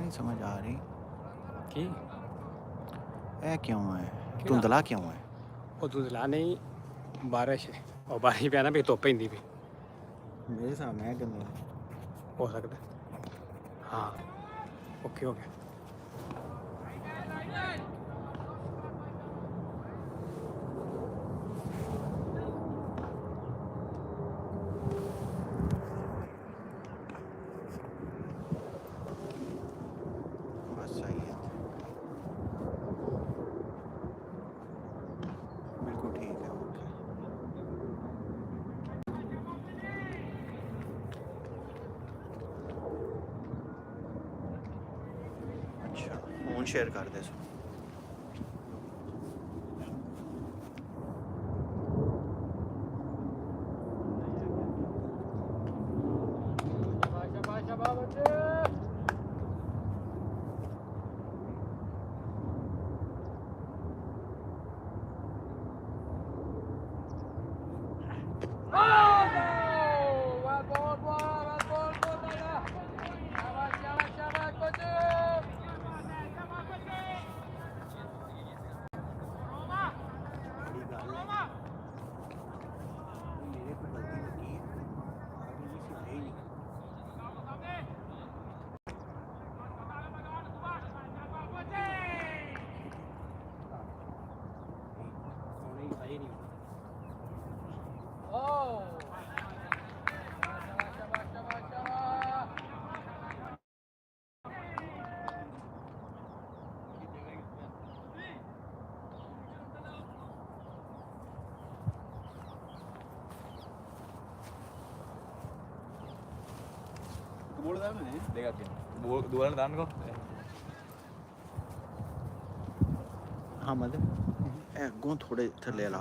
नहीं समझ आ रही कि ऐ क्यों है धुंधला क्यों है वो धुंधला नहीं बारिश है और बारिश पे आना भी धुप्प पैंदी भी मेरे सामने है गंदा हो सकता हाँ ओके हो गया बस सही है बिल्कुल ठीक है ओके अच्छा फोन शेयर कर दे सो हाँ मतलब ऐ अगों थोड़े थल्ले ला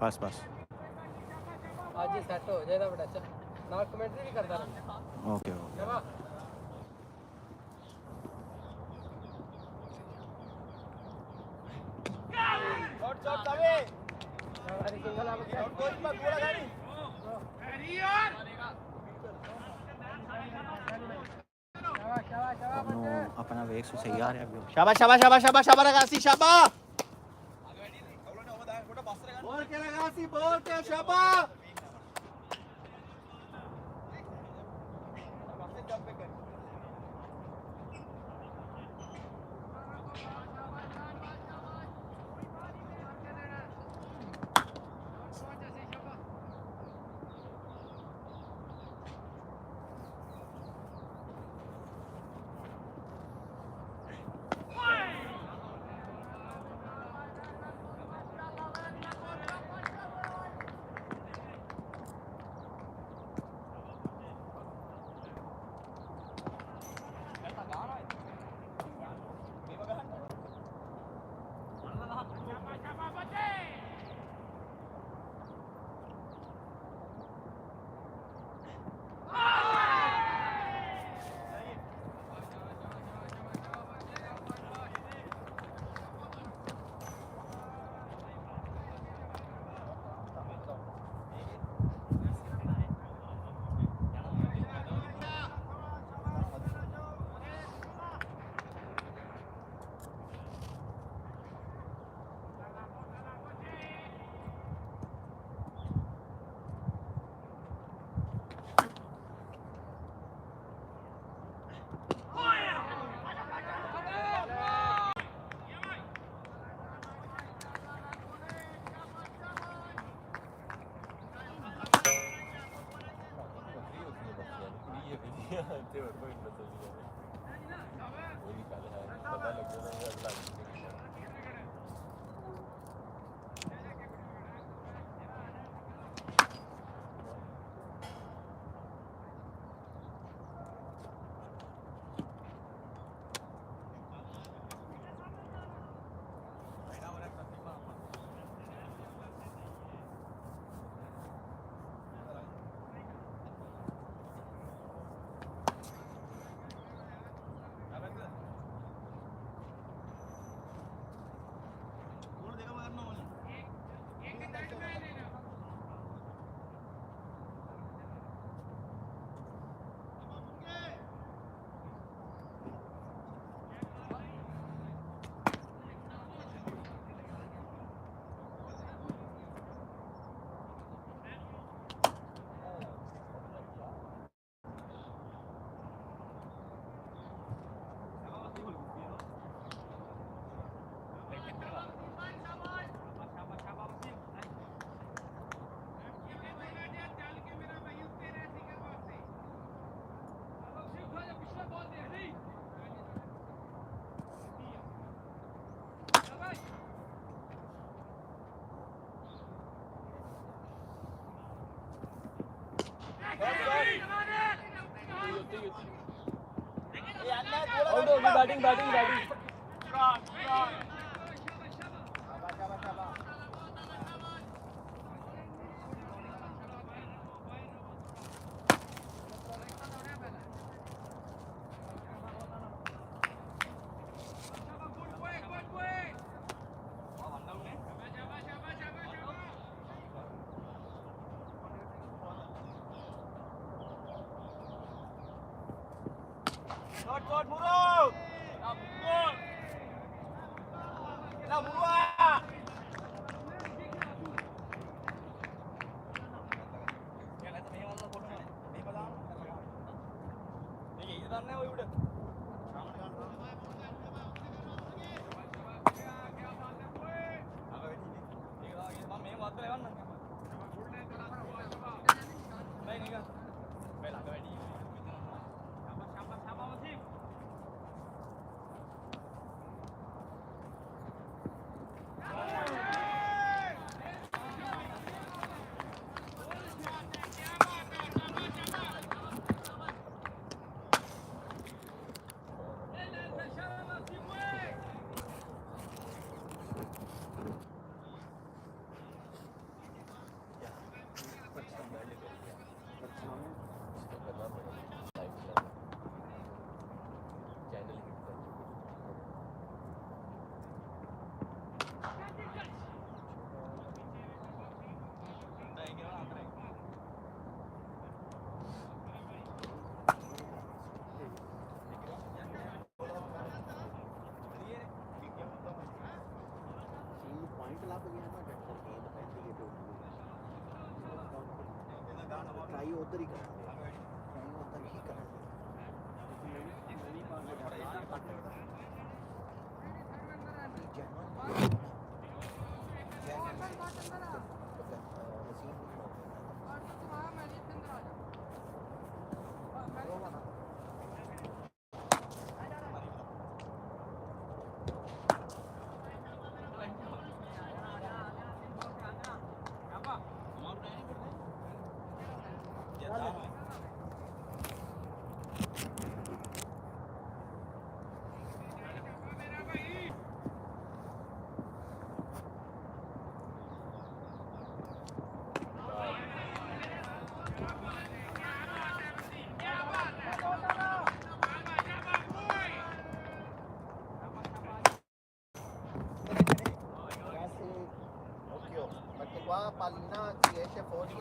बस बस आज ही सेट हो जाएगा बड़ा अच्छा ना कमेंट्री भी करता रहा ओके ओके अपना वेग सो सही आ रहा है शाबाश शाबाश शाबाश शाबाश शाबाश लगासी शाबाश बोल के लगासी बोल के शाबाश आउट हो गई बैटिंग बैटिंग बैटिंग पॉइंट ਲੱਗ ਗਿਆ ਨਾ ਡਾਕਟਰ ਗੇਂਦ ਪੈਂਦੀ ਹੈ ਤੇ ਟਰਾਈ ਉਧਰ ਹੀ ਕਰਾਂਗੇ ਟਰਾਈ ਉਧਰ ਹੀ ਕਰਾਂਗੇ ਨਹੀਂ qua Palina si esce fuori.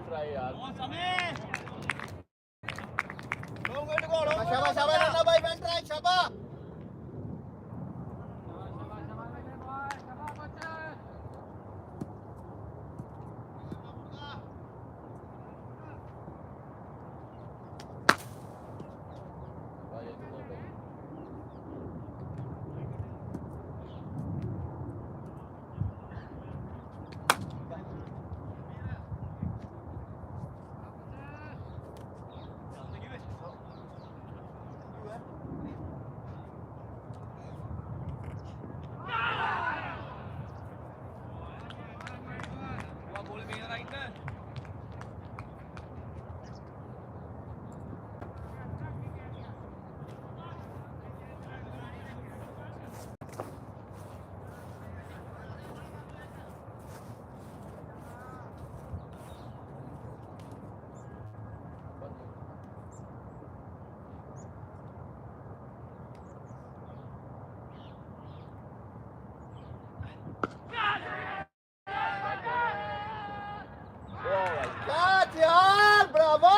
Try यार शाबाश शाबाश राणा भाई बैठ रहा है शाबाश Catch यार bravo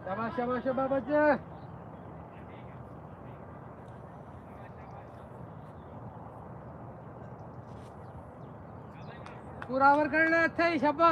शाबाश शाबाश शाबाश बच्चे पूरा ओवर करना अच्छा ही शाबा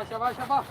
शाबाश शाबाश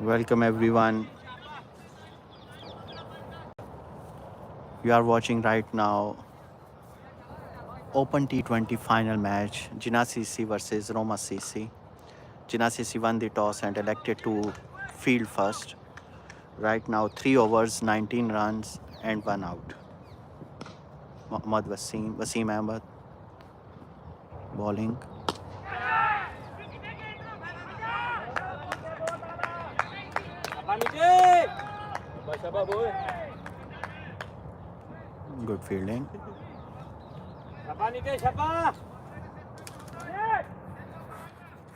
Welcome everyone. You are watching right now Open T20 final match, Jinnah CC versus Roma CC. Jinnah CC won the toss and elected to field first. Right now 3 overs, 19 runs and 1 out. Mohammad Wasim Ahmed bowling. Good fielding. छपा नीचे छपा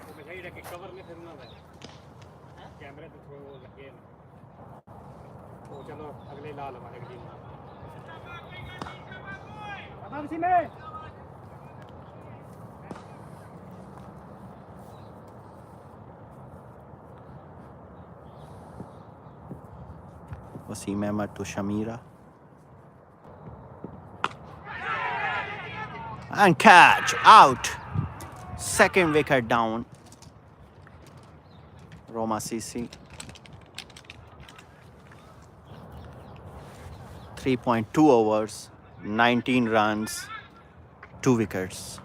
वो कि cover में फिरना है कैमरे तो थोड़ा वो लगे वो चलो अगले लाल हमारे अगली छपा किसी में Wasim Ahmed to Shamira. And catch, out. Second wicket down. Roma CC. 3.2 overs, 19 runs, 2 wickets.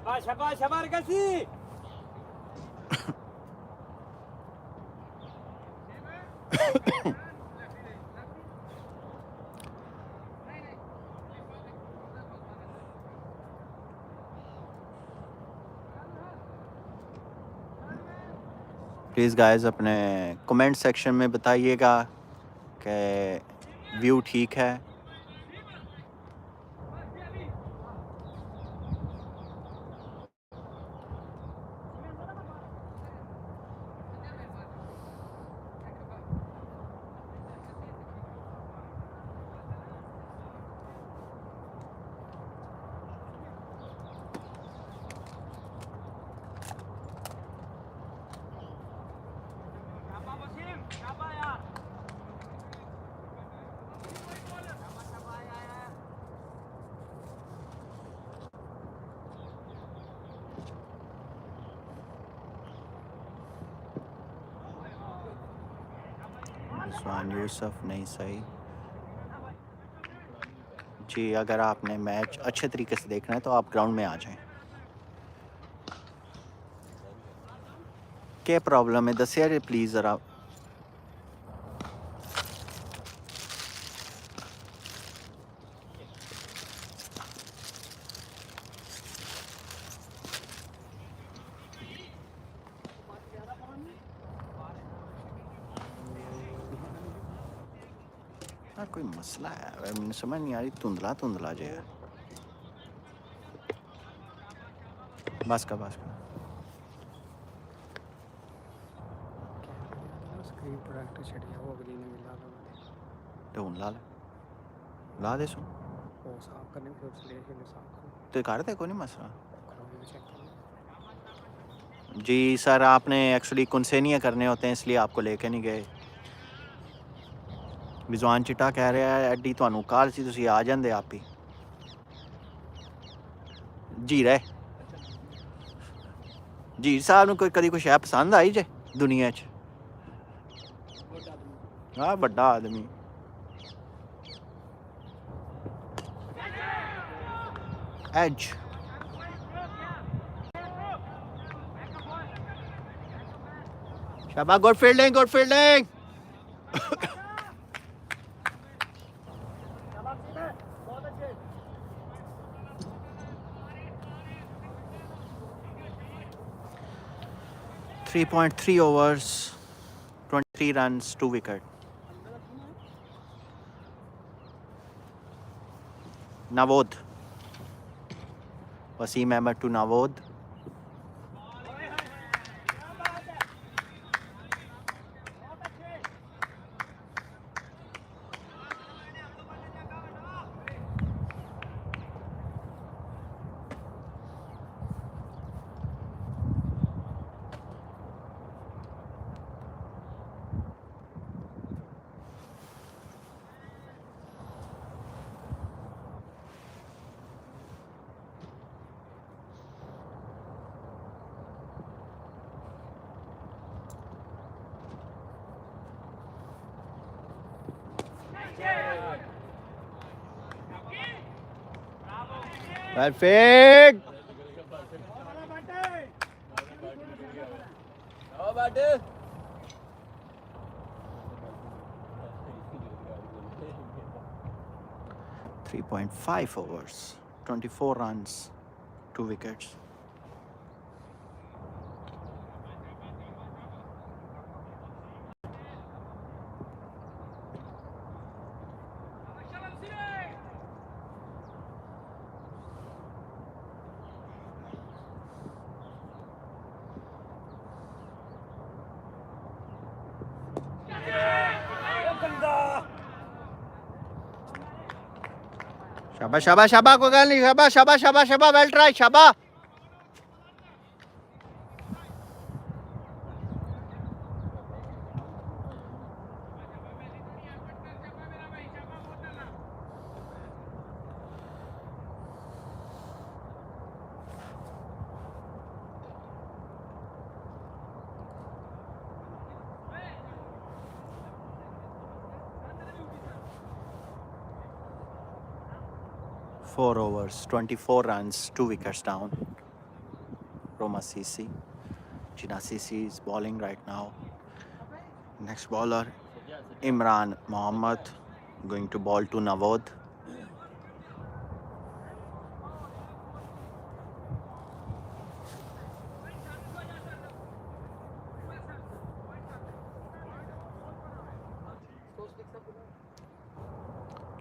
छपा छपा छपा कैसी प्लीज़ गाइस अपने कमेंट सेक्शन में बताइएगा कि व्यू ठीक है. रिजवान यूसुफ नहीं सही. जी अगर आपने मैच अच्छे तरीके से देखना है तो आप ग्राउंड में आ जाएं. क्या प्रॉब्लम है दसिया जी प्लीज़ ज़रा. कोई मसला है मुझे समझ नहीं आ रही. धुंधला धुंधला जो है. बस का स्क्रीन प्रोडक्ट छड़िया वो अगली ने मिला ढूंढ ला दे सुन वो साफ करने फिर उसले के साफ करने तो कर दे कोई नहीं मसला. करो चेक करना. जी सर आपने एक्चुअली कुनसेनिया करने होते हैं इसलिए आपको लेके नहीं गए. रिजवान चिट्टा कह रहा है एडी ਤੁਹਾਨੂੰ ਕਾਲ ਸੀ ਤੁਸੀਂ ਆ ਜਾਂਦੇ ਆਪ ਹੀ. ਜੀ ਰਹੇ ਜੀ ਸਾਹਿਬ ਨੂੰ ਕੋਈ ਕਦੀ ਕੋਈ ਸ਼ੈ ਪਸੰਦ ਆਈ ਜੇ ਦੁਨੀਆ 'ਚ. ਹਾਂ ਵੱਡਾ ਆਦਮੀ. ਐਜ शाबाश. Good fielding good fielding. 3.3 overs, 23 runs, 2 wicket. Navod. Wasim Ahmed to Navod. Perfect. आओ बैठे 3.5 overs. 24 runs, 2 wickets. शाबाश शाबाश शाबाश कोई गल नहीं शाबाश शाबाश शाबाश शाबाश वेल ट्राई शाबाश Four overs, 24 runs, 2 wickets down. Roma CC. Jina CC is bowling right now. Next bowler, Imran Mohammad, going to bowl to Navod.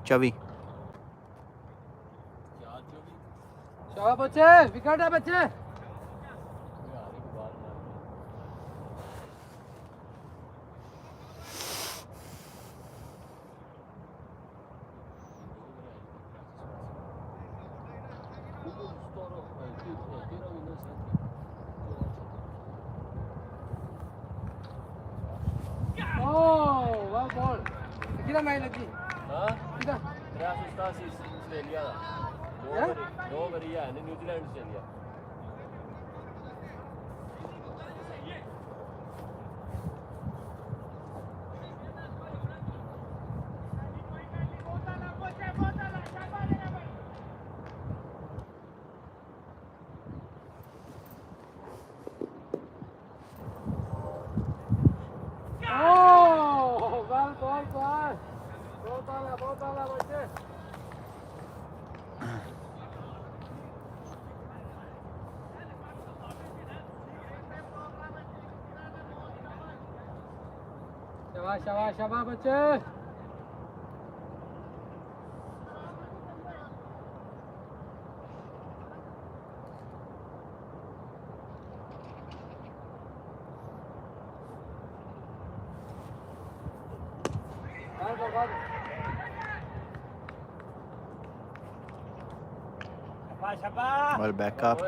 Chavi. शाबाश बच्चे, विकेट है बच्चे। वाह बॉल कितना मैच लगी हाँ कितना 387 ऑस्ट्रेलिया ਦਾ दो वारी है न्यूजीलैंड ऑस्ट्रेलिया बहुत आला बच्चे। शाबाश शाबाश शाबाश बच्चे। Well, back up.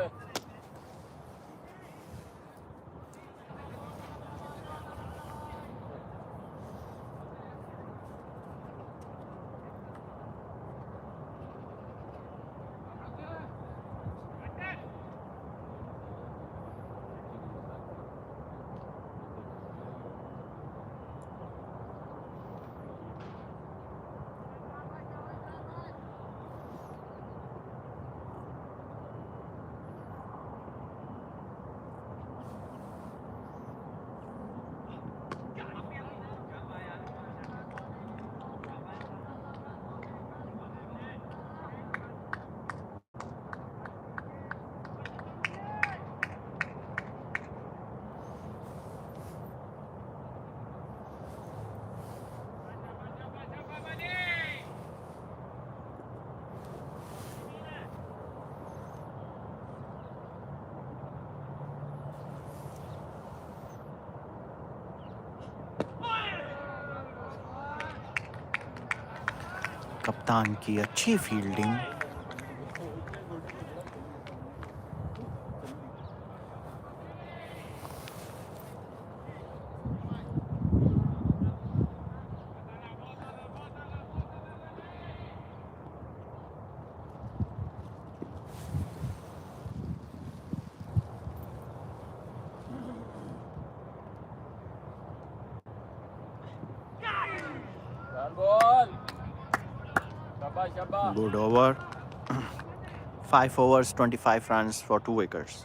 कप्तान की अच्छी fielding. Good over. 5 overs, 25 runs for 2 wickets.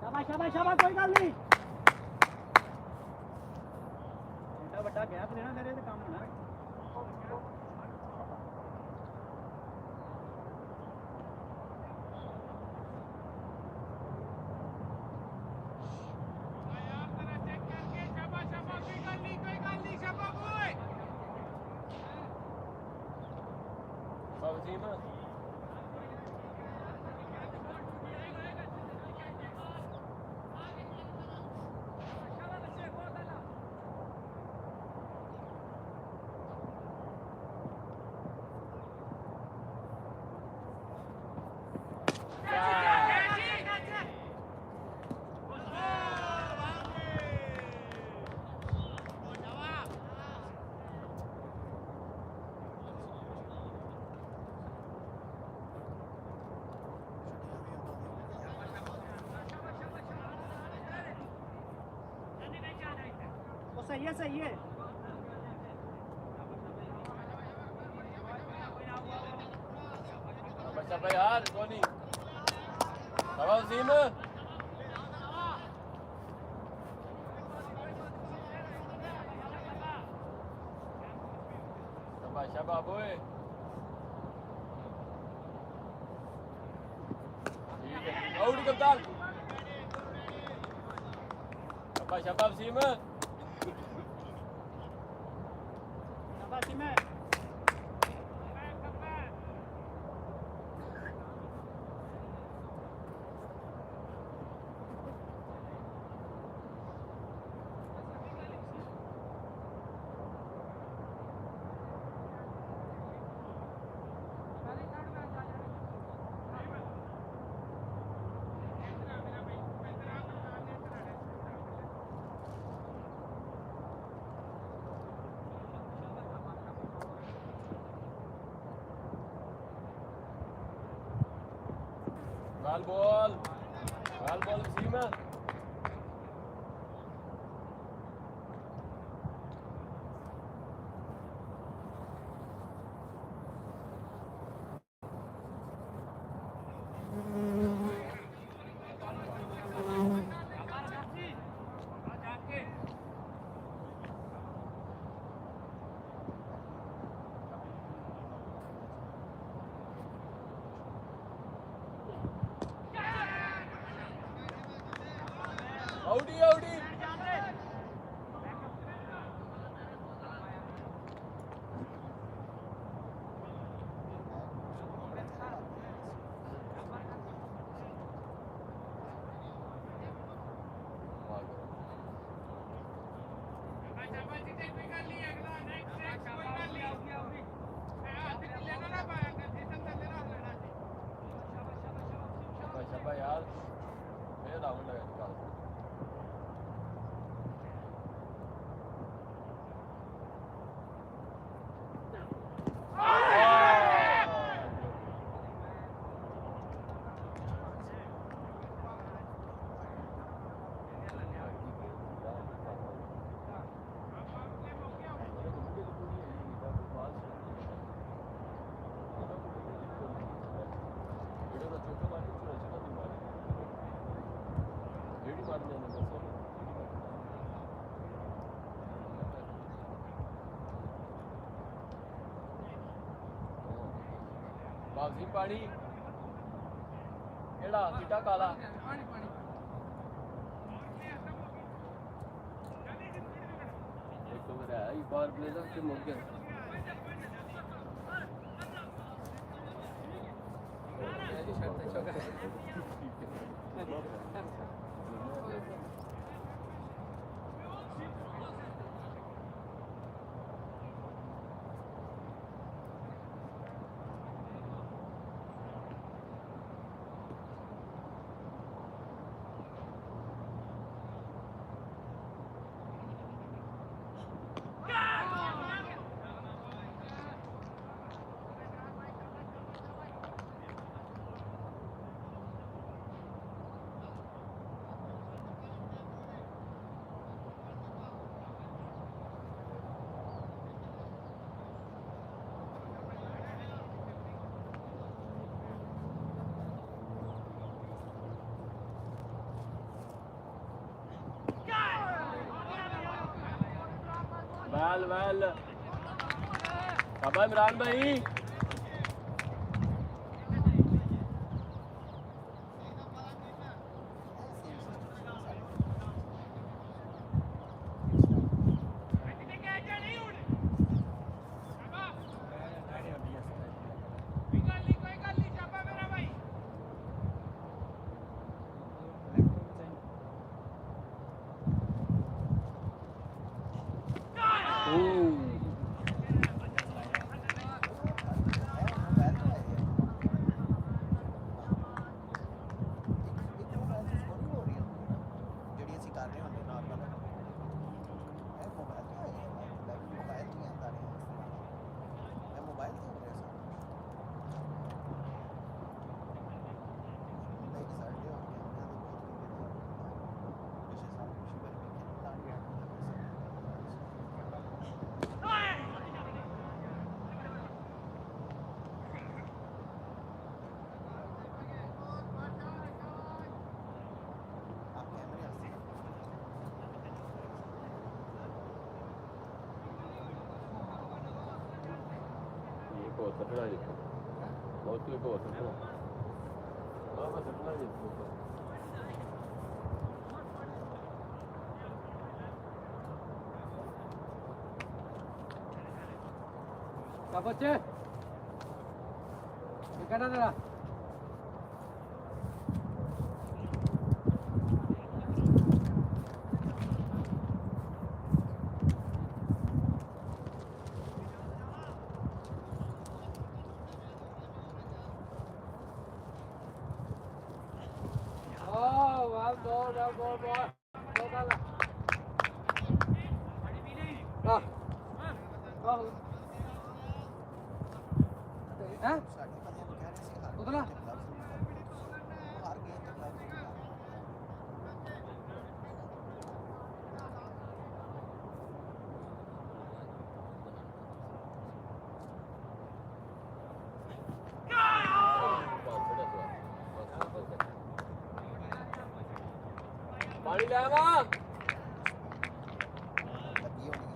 शाबाश शाबाश शाबाश कोई गल नहीं एडा बड़ा गैप लेना तेरे ते काम होना Vazima. सही है सही है Shabash yaar, Tony. Vazima. Shabash shabash boy. Out kaptan. Shabash shabash Vazima. शाबाश में Ball. Vazima. Audi. Shabash yaar. Ye round लगा निकाल. वाजी पानी केड़ा चिट्टा काला एक तो मेरा है बार ब्लेजर से मुड़ गया वेल वेल शाबाश इमरान भाई ਜਿਹੜੀ ਅਸੀਂ ਕਰ ਰਹੇ ਹੁੰਦੇ ਨਾਰਮਲ ਇਹ ਮੋਬਾਈਲ ਤੇ ਆਈ ਹੈ ਮੋਬਾਈਲ ਨਹੀਂ ਆਉਂਦਾ ਰਿਹਾ ਇਹ ਮੋਬਾਈਲ ਤੇ ਹੋ ਰਿਹਾ ਸਰ ਨਹੀਂ ਸਾਡੇ ਹੋ ਗਿਆ ਪਿਛੇ ਸਾਲ ਪਿਛੇ ਵਾਰ ਵੀ ਤਾਂ ਗਿਆ बहुत सटना जी बहुत ही बहुत सटना हाँ बस सटना जी क्या बच्चे ये कहना तेरा ਸਾਡੇ ਬੰਦੇ ਨੂੰ ਕਹਿ ਰਹੇ ਸੀ ਹਾਰ ਉਤਲਾ ਹਾਰ ਗਏ ਤਾਂ ਗਲਵਜ਼ पानी ले आवा ਲੱਗੀ ਹੋਣੀ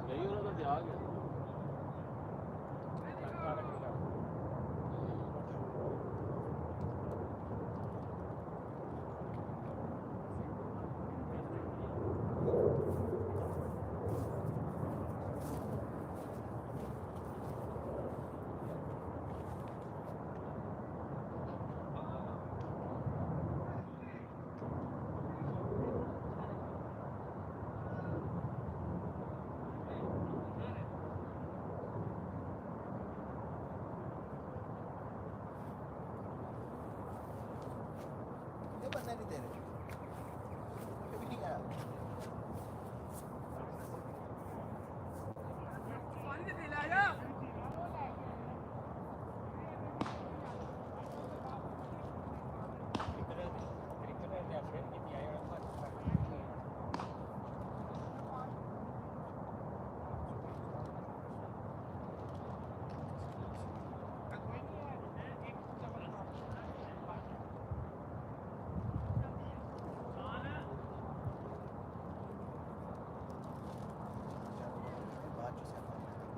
नहीं होना तो त्याग है ਬੰਦੇ ਨਹੀਂ ਦੇ ਰਹੇ ਇਹ ਵੀ ਨਹੀਂ ਆਇਆ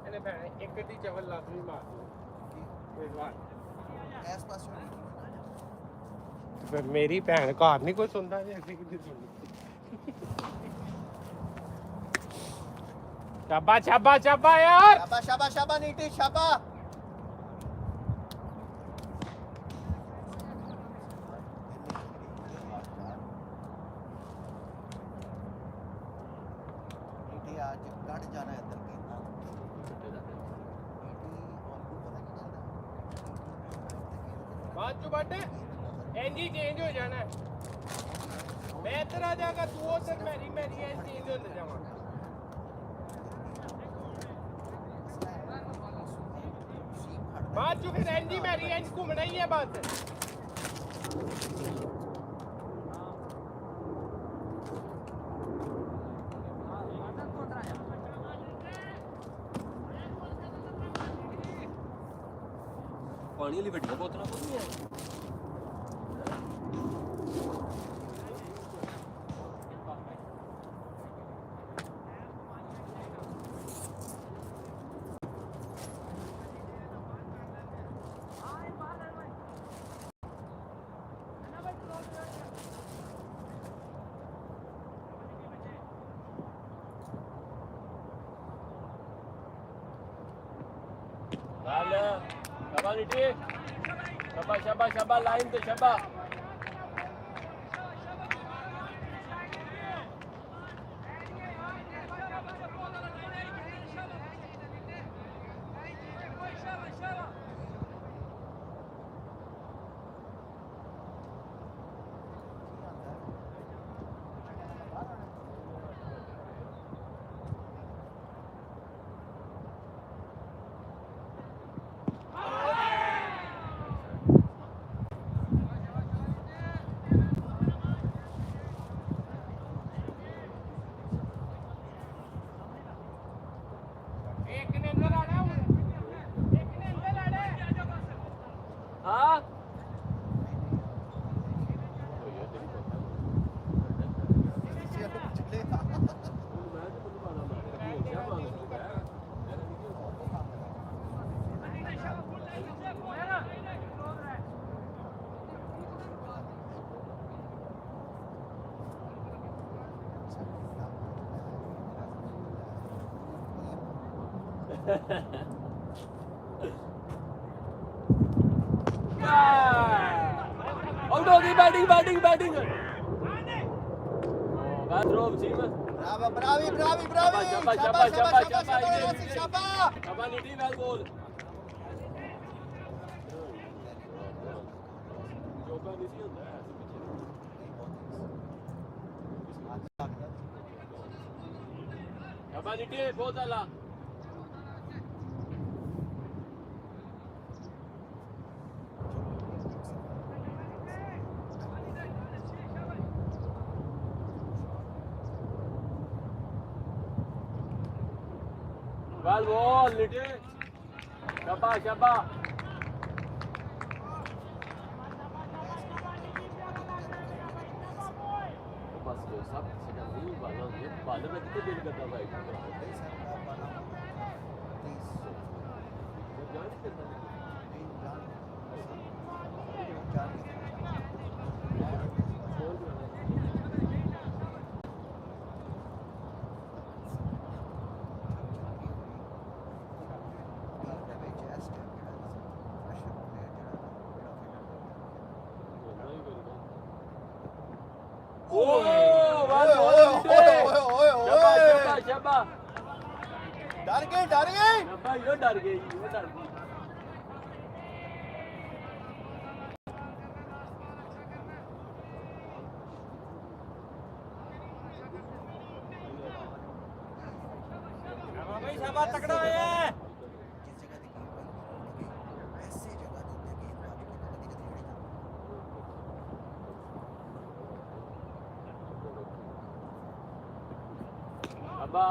ਇਹਨੇ ਭੈਣੇ ਇੱਕ ਦੀ ਚਵਲ ਲਾਜ਼ਮੀ ਮਾਰ ਦੋ ਇਸ ਵਾਰ ਇਸ ਪਾਸੇ ਨਹੀਂ ਤੇ ਫਿਰ ਮੇਰੀ ਭੈਣ ਘਰ ਨਹੀਂ ਕੋਈ ਸੁਣਦਾ ਜੇ ਅਸੀਂ ਕਿੱਥੇ ਸੁਣਨੀ ਸ਼ਾਬਾ ਸ਼ਾਬਾ ਸ਼ਾਬਾ ਯਾਰ ਸ਼ਾਬਾ ਸ਼ਾਬਾ ਸ਼ਾਬਾ ਨੀਟੀ ਸ਼ਾਬਾ ਨੀਟੀ ਅੱਜ ਕੱਢ ਜਾਣਾ ਇੱਧਰ ਕਹਿੰਦਾ ਬਾਅਦ ਚੋਂ ਵੱਡ ਇੰਜ ਹੀ ਚੇਂਜ ਹੋ ਜਾਣਾ ਹੈ। ਮੈਂ ਇੱਧਰ ਆ ਜਾਗਾ ਤੂੰ ਉਧਰ ਮੇਰੀ ਇੰਜ ਚੇਂਜ ਹੁੰਦੇ ਜਾਵਾਂ ਬਾਅਦ ਚੋਂ ਫਿਰ ਇੰਜ ਹੀ ਮੇਰੀ ਇੰਜ ਘੁੰਮਣਾ ਹੀ ਹੈ ਬਸ ਪਾਣੀ ਵਾਲੀ ਵੱਡੀਆਂ ਬੋਤਲਾਂ ਕੋਈ ਨਹੀਂ ਹੈ शाबाश नीति शाबाश शाबाश शाबाश लाइन पे शाबाश हाँ आउट हो गई बैटिंग बात रोब सीमन Bravi! शाबाश शाबाश नीति वेल बॉल जोगा नहीं सी ਹੁੰਦਾ ਹੈ शाबाश नीति बहुत आला Well ball, Little. Shabba. बस सब सेकंड नहीं बालर में कितने देर करता भाई शाबा डर गए शाबा यो डर गई भाई शाबाश तकड़ा है शाबा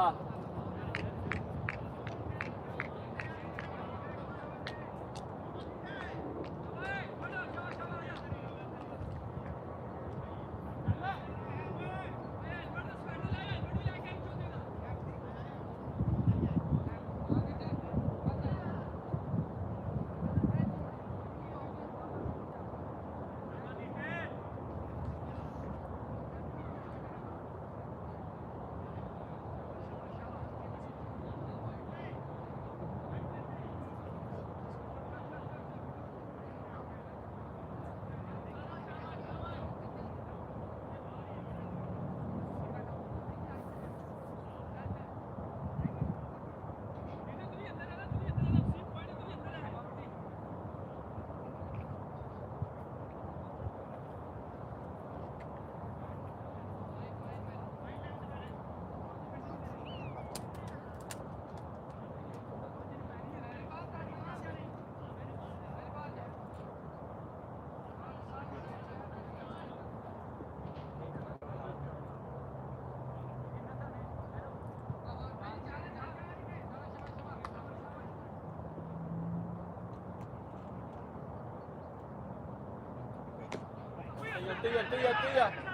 Tuya.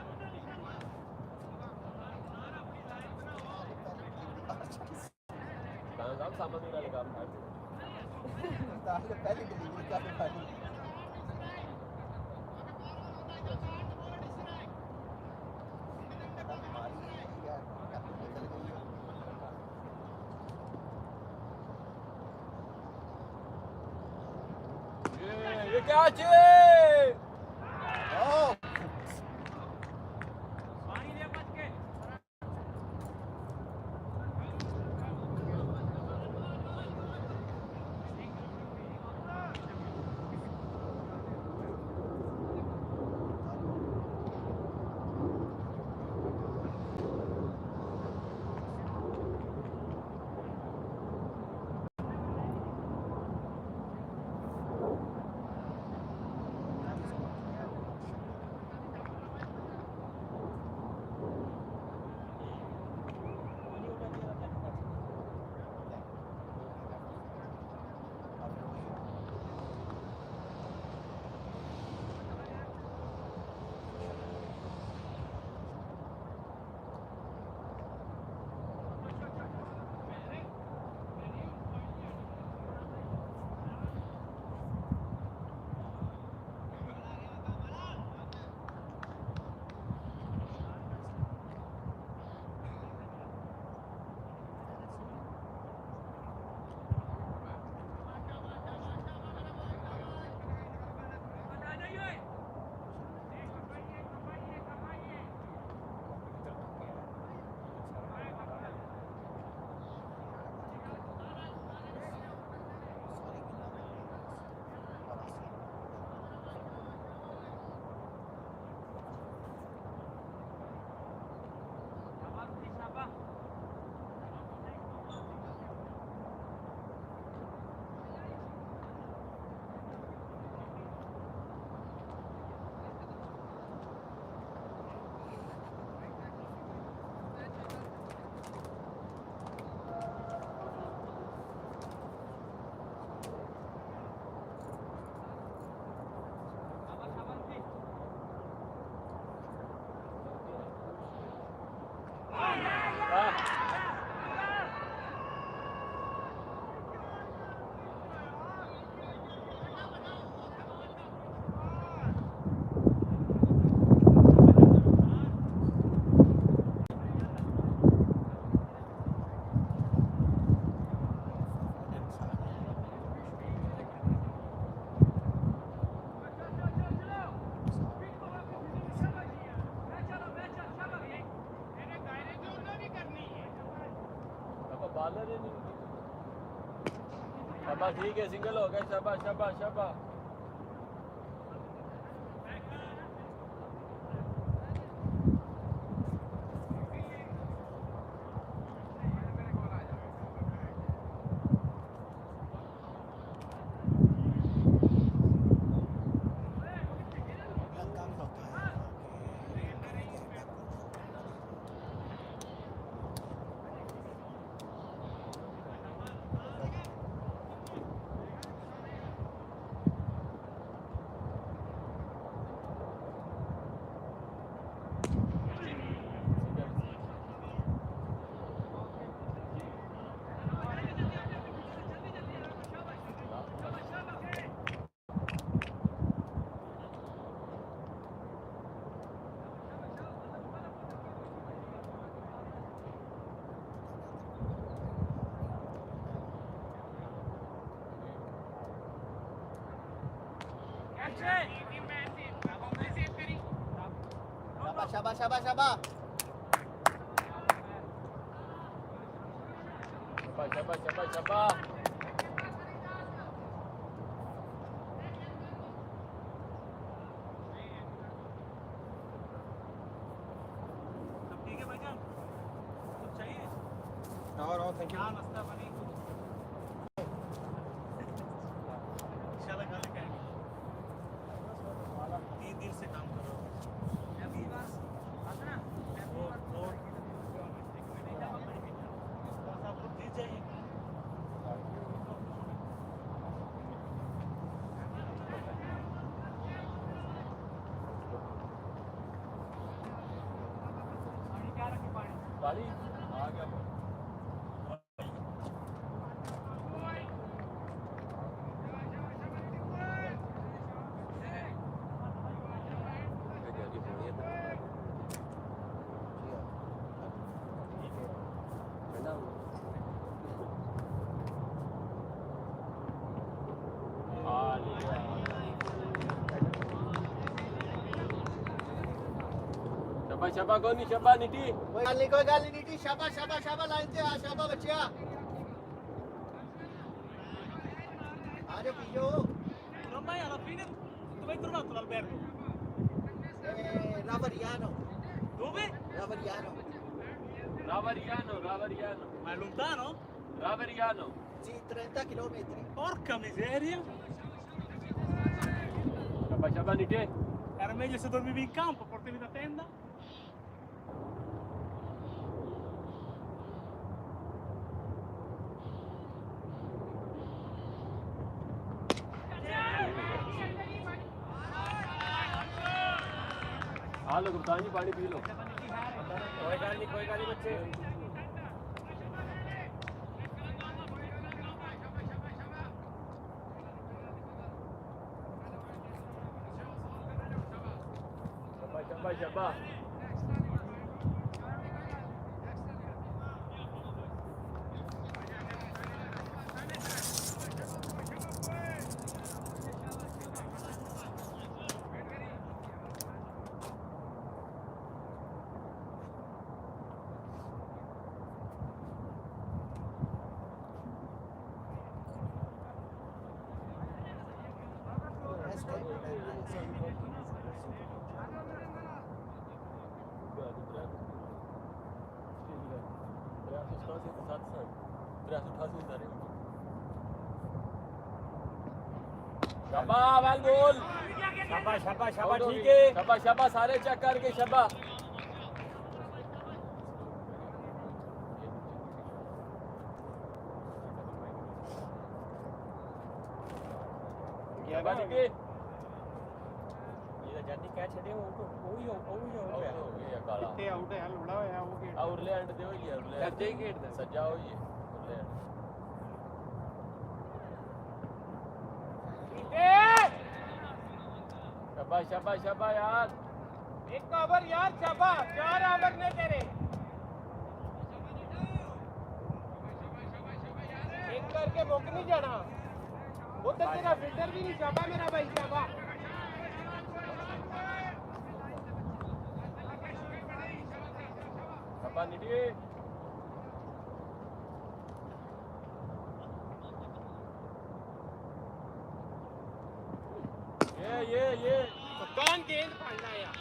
काम sama नहीं लगा काम पहली डिलीवरी काफी भारी ये क्या चाहिए ओह शाबाश ठीक है सिंगल हो गया शाबाश शाबाश शाबाश शाबाश शाबाश शाबाश शाबाश शाबाश शाबाश और थैंक यू बाली आ गया शाबाश शाबाश कोनी शाबाश नीटी कोई गल नहीं नीटी शाबाश शाबाश शाबाश लाइन ते आ शाबाश बच्चिया आरे पियो Ormai alla fine dove hai trovato l'albergo? Ravariano Dove? Ravariano Ravariano Ma è lontano? Ravariano sì 30 chilometri Porca miseria! शाबाश शाबाश neat Era meglio se dormivi in campo, portavi la tenda? आ लो कप्तान जी पानी पी लो कोई गल नहीं बच्चे शाबाश शाबाश शाबाश वेल गोल शाबाश शाबाश शाबाश ठीक है शाबाश शाबाश सारे चेक करके शाबाश क्या शाबाश बात नीटी ये जानी क्या छड़े वो ही हो गया ये काला ते आउट है लुड़ा होया वो गेट आ उरले एंड दे होई है उरले सज्जे गेट दा सज्जा होई है उरले एंड शाबाश शाबाश शाबाश यार एक ओवर यार शाबाश 4 ओवर ने तेरे एक करके मुक नहीं जाना उधर तेरा फील्डर भी नहीं शाबाश मेरा भाई शाबाश शाबाश नीटी ये कप्तान गेंद फाड़ना यार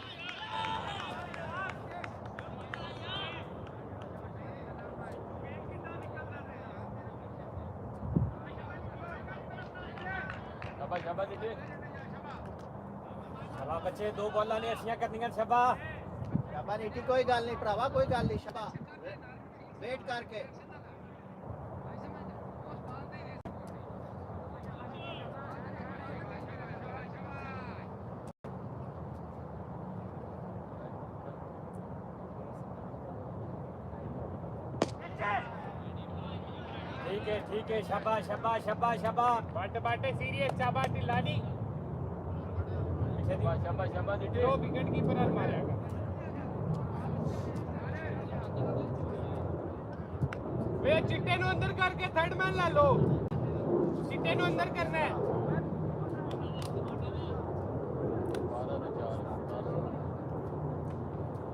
शाबाश शाबाश नीटी शाबाश बच्चे दो बॉलां ने अच्छियां करनियां शाबाश शाबाश नीटी कोई गल नहीं भरावा कोई गल नहीं शाबाश वेट करके ठीक है शाबाश शाबाश शाबाश शाबाश बाटे सीरियस शाबाश टिलानी शाबाश शाबाश शाबाश नीटी दो विकेट कीपर और मारेगा वे चिट्टे नु अंदर करके थर्ड मैन ला लो चिट्टे नु अंदर करना है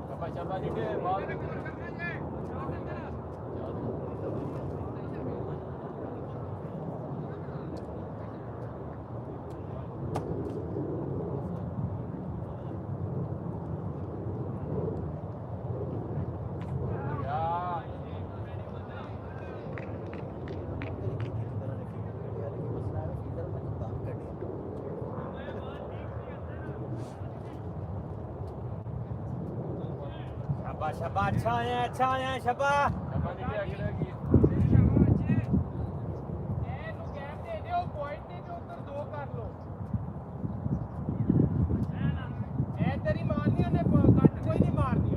शाबाश शाबाश नीटी बॉल शाबाश अच्छा आया शाबाश शाबाश नीटी आगे रहेगी ए नु गैप दे दे ओ पॉइंट दे दे उधर दो कर लो ए तेरी मारनी ने कट कोई नहीं मारनी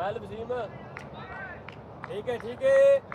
वेल वसीम ठीक है ठीक है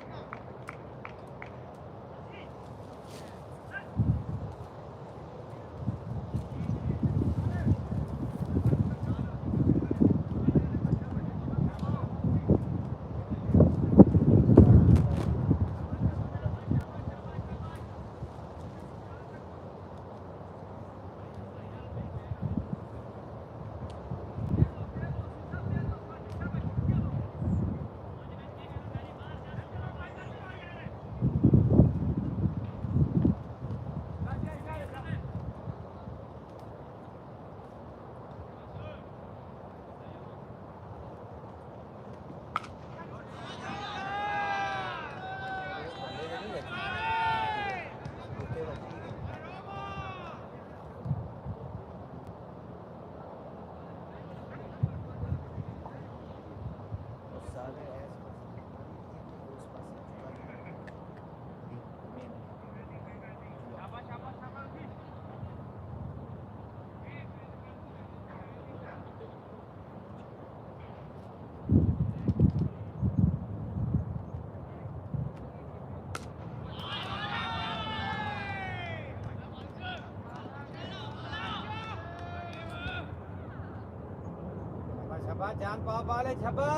छपा जान पाव वाले छपा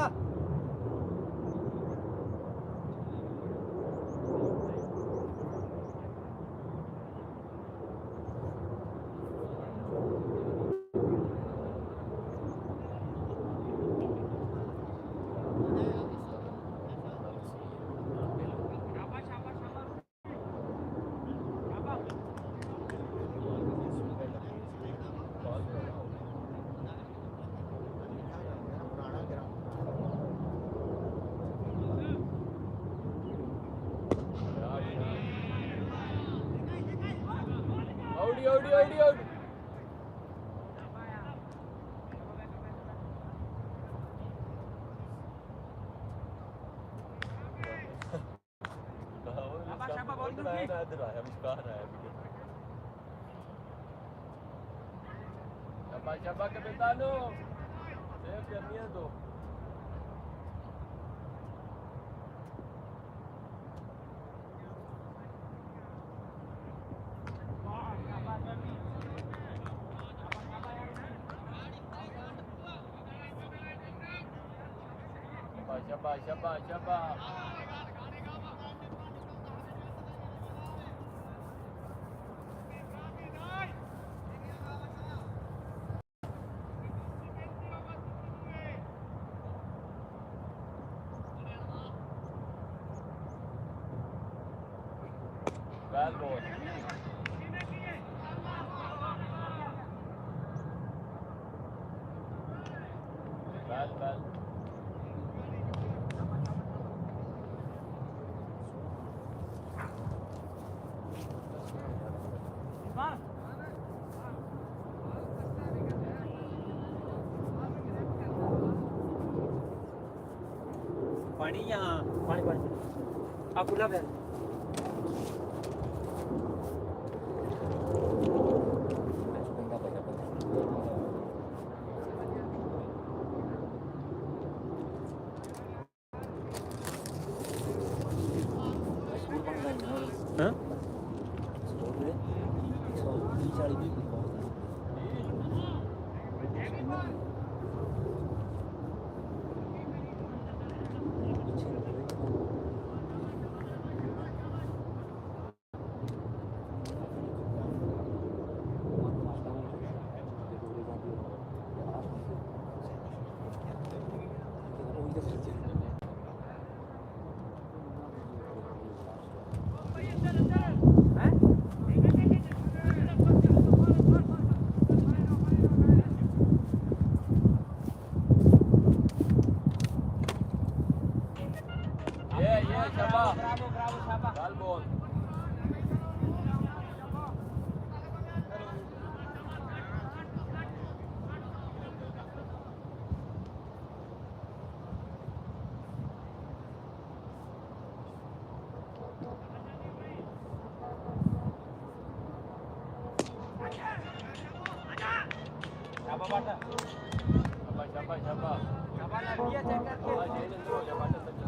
out. Siapa kapitano? Saya biar tuh. Siapa? Bad boy. Bad. पानी यहाँ पानी आप खुला बैल Siapa? खाना किया चेक करके आवाज ये अंदर हो गया बाटल तक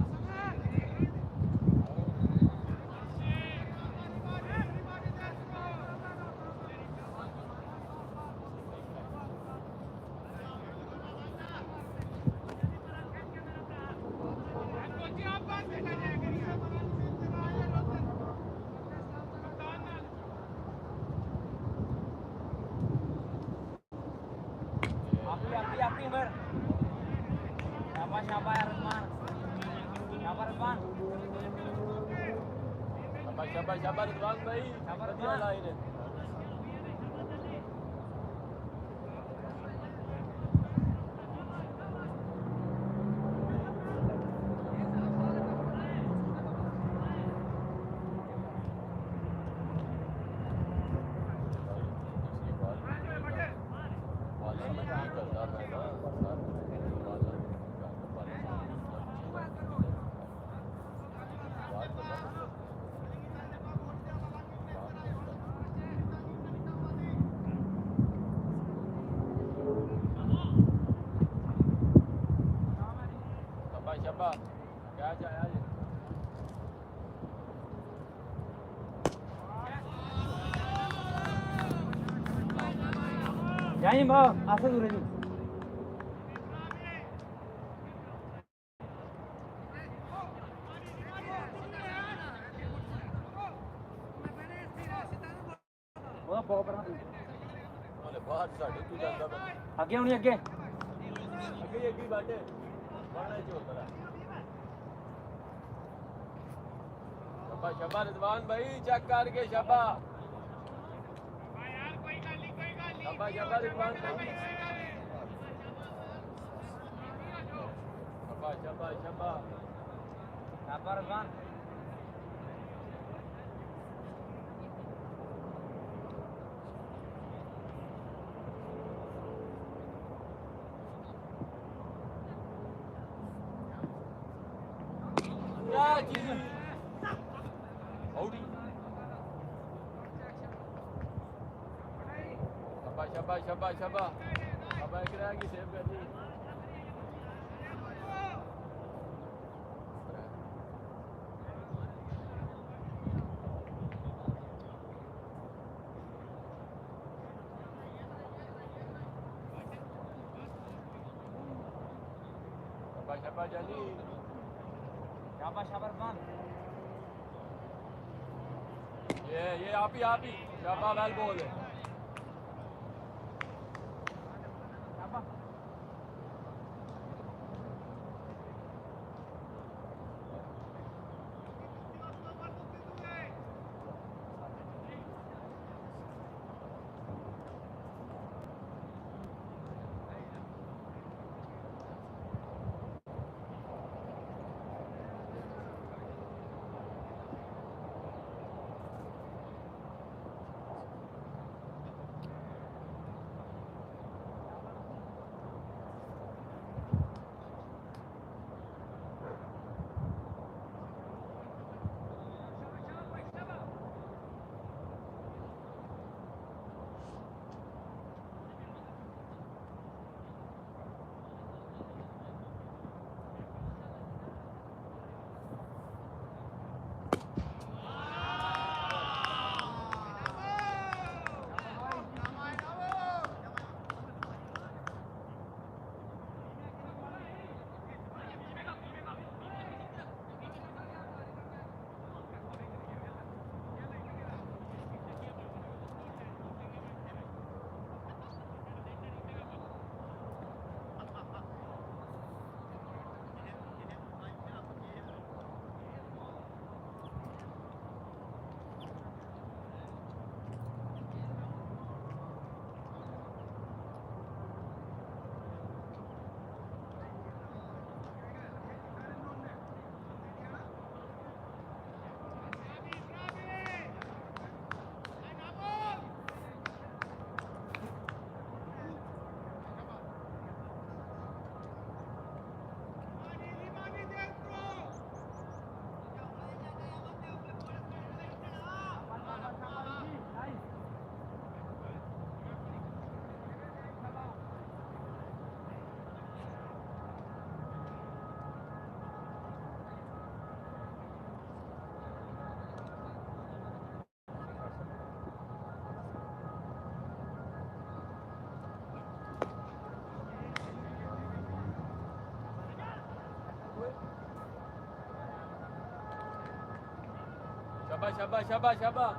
आपकी उम्र शाबाश यार रहमान शाबाश रहमान शाबाश रिजवान भाई बढ़िया लाइन है शाबाश क्या जाए आज यहीं भाव आसे दूर जी वो बहुत बड़ा बोले बाहर साढ़े तू जाता मैं आगे होनी आगे अगे एक ही बाटे बढ़ना ही होता रहा शाबाश रिजवान भाई चेक करके शाबाश शाबाश रिजवान भाई शाबाश रहमान क्या चीज आउट शाबाश करा की सेव कर दी शाबाश जानी शाबाश रहमान ये आप ही शाबाश वेल बॉल है शाबाश शाबाश शाबाश शाबाश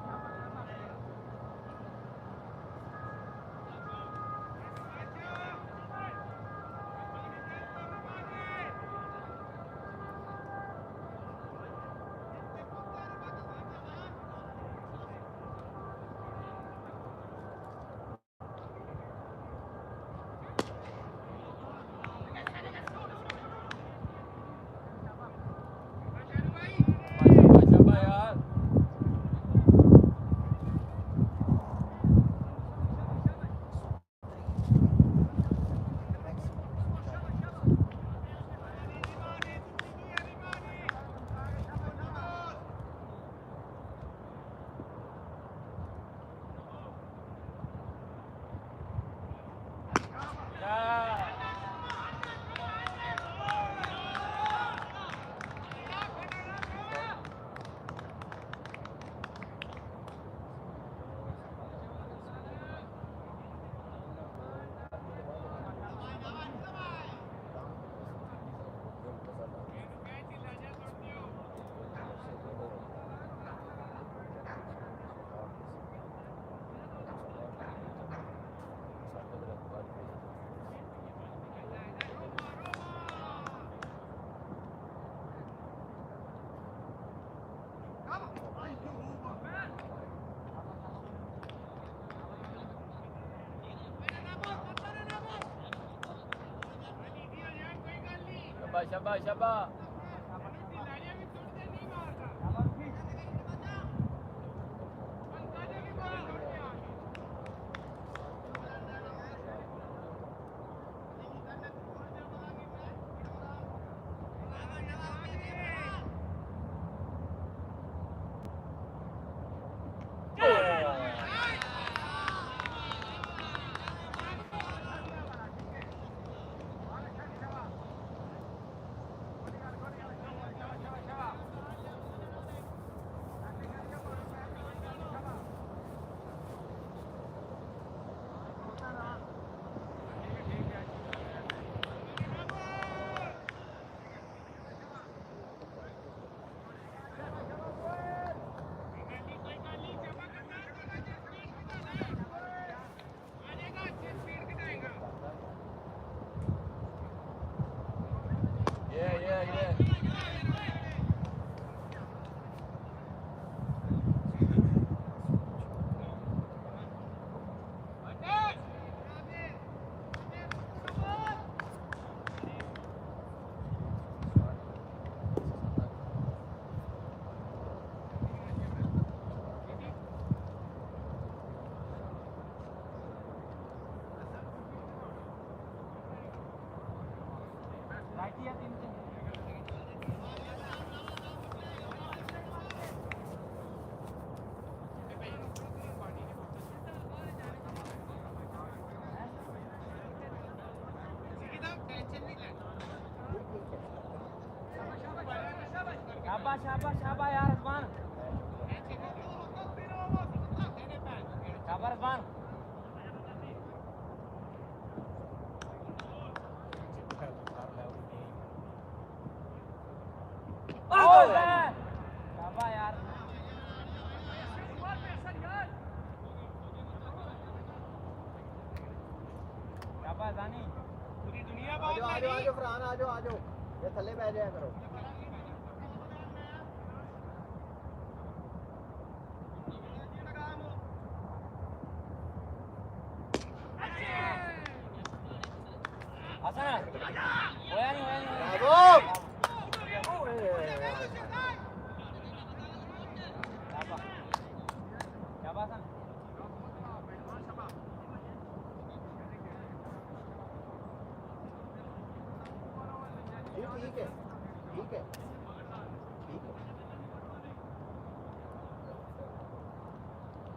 शाबाश शाबाश यार शाबाश शाबाश शाबाश yeah शाबाश शाबाश शाबाश यार उस्मान शाबाश उस्मान शाबाश यार शाबाश दानी पूरी दुनिया आ जाओ फरहान आ जाओ ये थल्ले बैठ जाया करो हसन होया नहीं ब्रावो शाबाश ठीक है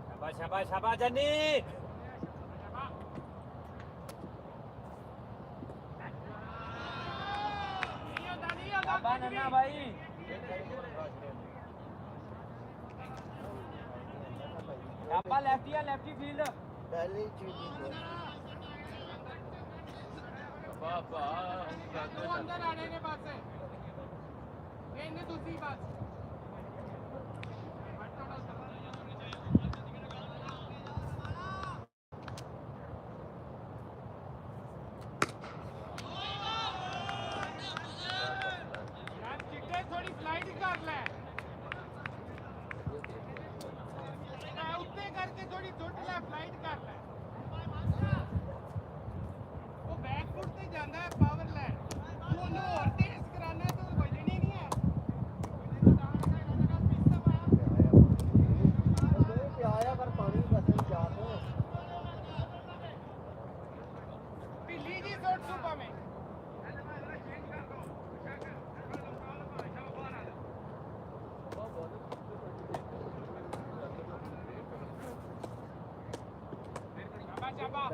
शाबाश शाबाश शाबाश जन्नी शाबाश नन्ना भाई शाबाश लेफ्टी फील्ड पहली चीज बाबा अंदर आने के पास है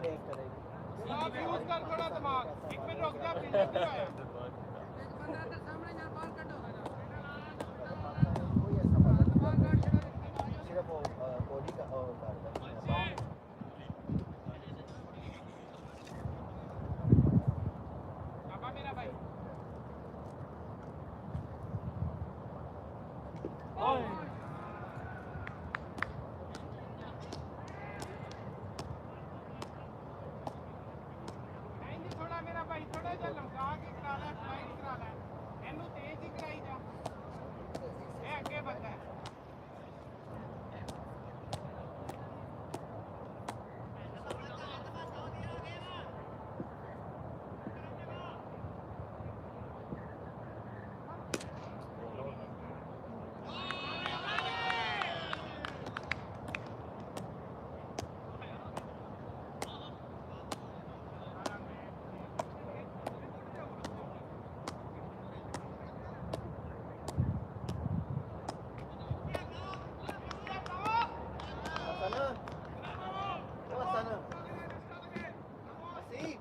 ब्रेक करेगी आप यूज कर थोड़ा दिमाग एक मिनट रुक जा फिनिश नहीं आया कोई ऐसा बात नहीं सिर्फ वो कोहली का और करता है शाबाश मेरा भाई नहीं थोड़ा मेरा भाई थोड़ा जा लमका के करा ले फ्लाई करा ले ਇਹਨੂੰ ਤੇਜ਼ ਹੀ ਕਰਾਈ ਜਾ ਇਹ ਅੱਗੇ ਵੱਧਦਾ ਹੈ Sana o sana assim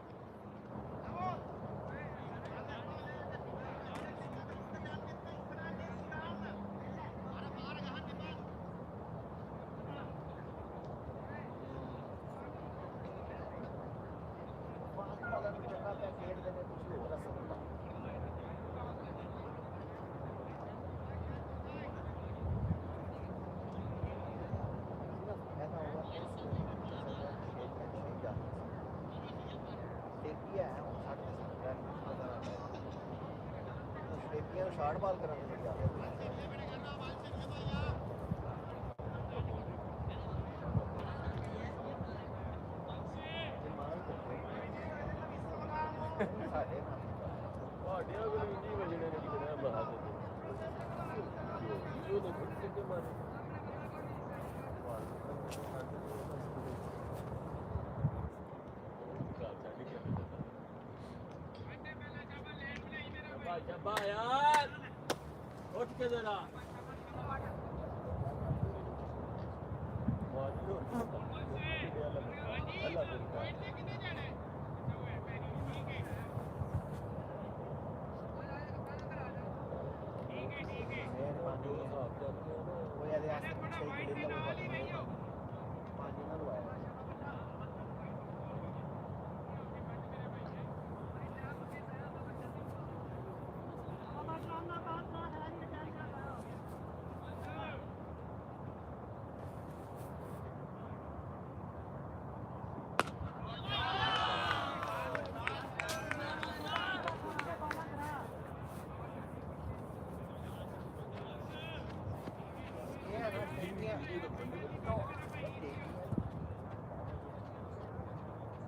short ball कराने लग जाते ਤੁਹਾਡੇ ਕੋਲ ਵੀ ਨਹੀਂ ਵਜਣੇ ਨੇ ਕਿਤੇ ਬਾਹਰ ਦੇ ਇਹ ਨੇ ਕੁਝ ਕਿਤੇ ਮਾਰੇ शब्बा यार उठ के जरा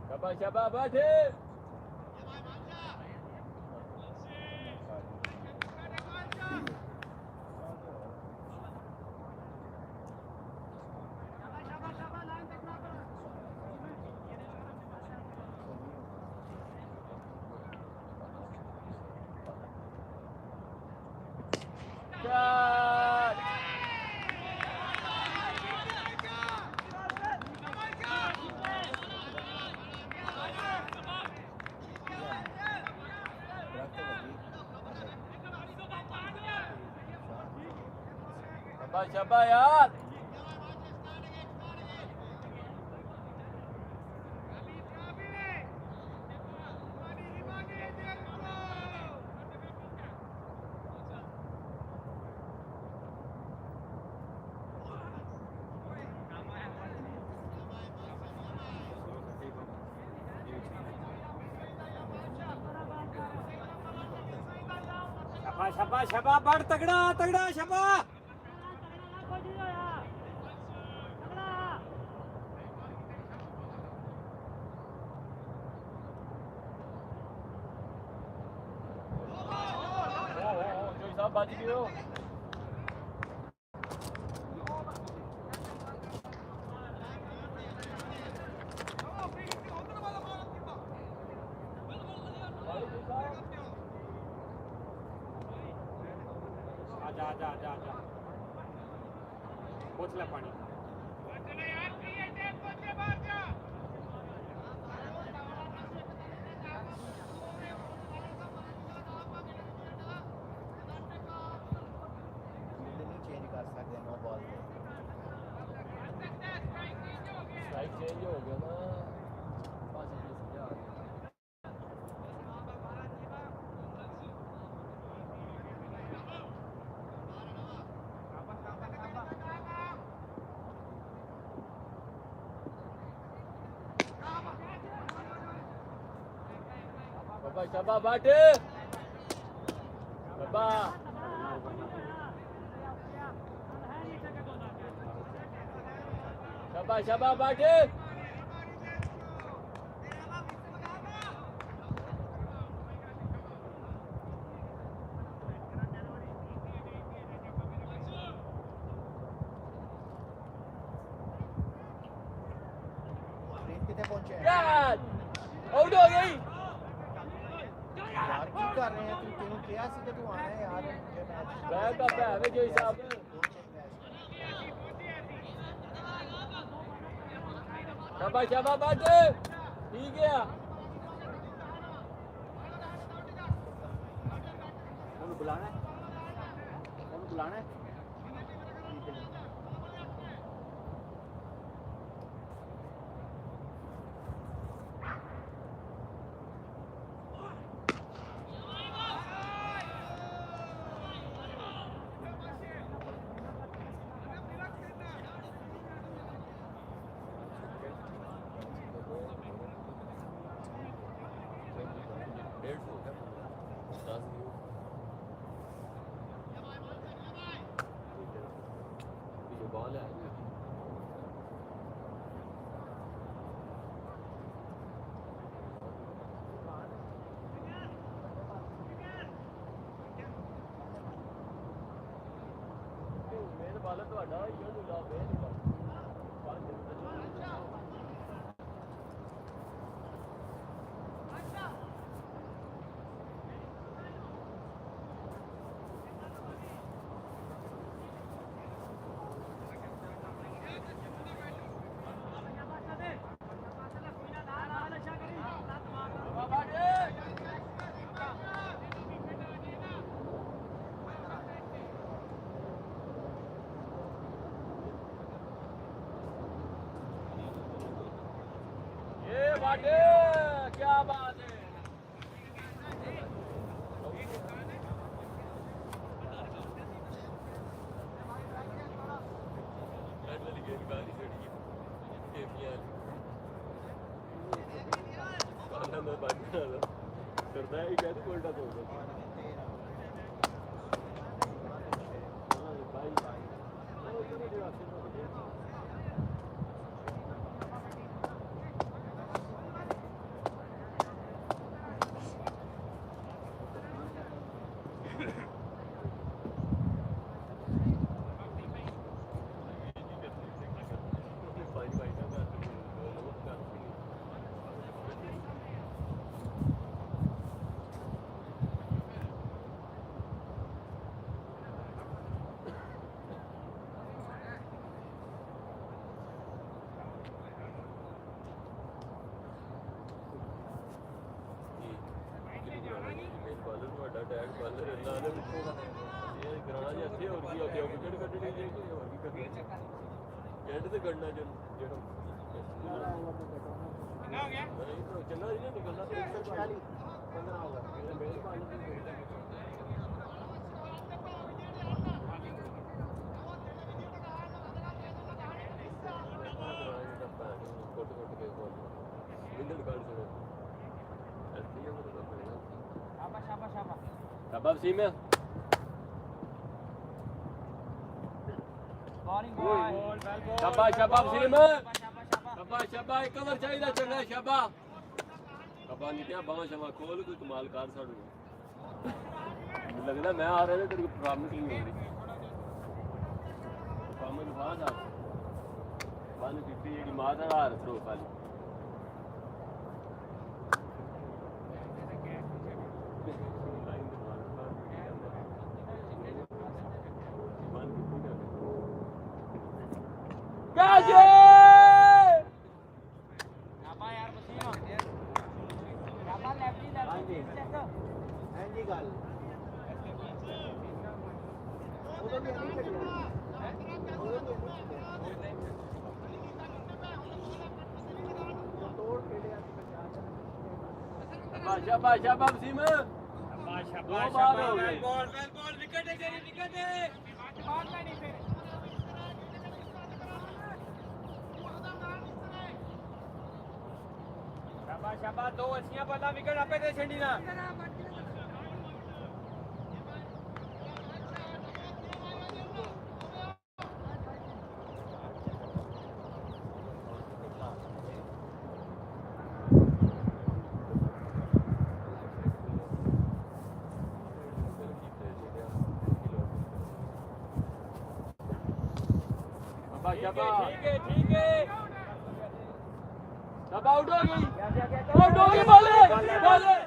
शाबाश शाबाश बैठे शाबाश यार शाबाश शाबाश शाबाश बढ़ तगड़ा तगड़ा शाबाश बाज गयो आजा आजा आजा आजा पोछ ले पानी शाबाश शाबाश बाट शाबाश शाबाश शाबाश बाट ट्रेन कितने पहुंचे हैं यार आउट हो गई यार की कर रहे हैं तू तेनू किया सी कि तू आना है यार ये मैच बैक का है जो हिसाब शाबाश शाबाश बाट ठीक है ਉਹਨੂੰ ਬੁਲਾਣਾ ਹੈ ਉਹਨੂੰ ਬੁਲਾਣਾ ਹੈ बॉल है मेन बाल ਤੁਹਾਡਾ ਹੀ ਉਹਨੂੰ ਲਾ ਬੇ बाटे क्या बात है करता है क्या कोल्डा तो टैग बालर ना ने ये कराना जे अच्छे और की होते विकेट कटनी जे और की करना एंड ते करना जो जेड़ा कितना हो गया नहीं तो चलना ही नहीं निकलना तो 140 15 होगा ये मेल बालर कोट कोट के बॉल विंडर कार्ड छोड़ो ऐसे ही मतलब शाबाश शाबाश शाबाश शाबाश सीम है बॉलिंग बॉल शाबाश शाबाश सीम शाबाश शाबाश शाबाश कवर चाहिए चंगा शाबाश शाबाश नहीं क्या बावा शमा खोल कोई कमाल कर साडू लगदा मैं आ रहा है तेरे को परफॉर्मेंस नहीं हो रही परफॉर्मेंस बाद आ बानु कितनी जेडी मां दा हार थ्रो खाली Gaji! apa यार वसीम apa लेफ्टी चेक ਐਂਜੀ ਗੱਲ ਉਹਦੇ ਵੀ ਨਹੀਂ ਛੱਡਿਆ ਤੋੜ ਖੇਡਿਆ शाबाश शाबाश शाबाश सीम शाबाश शाबाश शाबाश बॉल विकेट है तेरी विकेट है बॉल नहीं फिर शाबाश शाबाश दो अच्छियां बल्ला विकेट आपे दे छेड़ी ना ठीक है सब आउट हो गई बॉले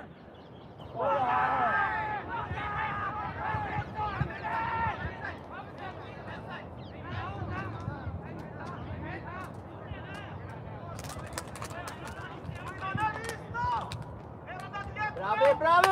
Bravo!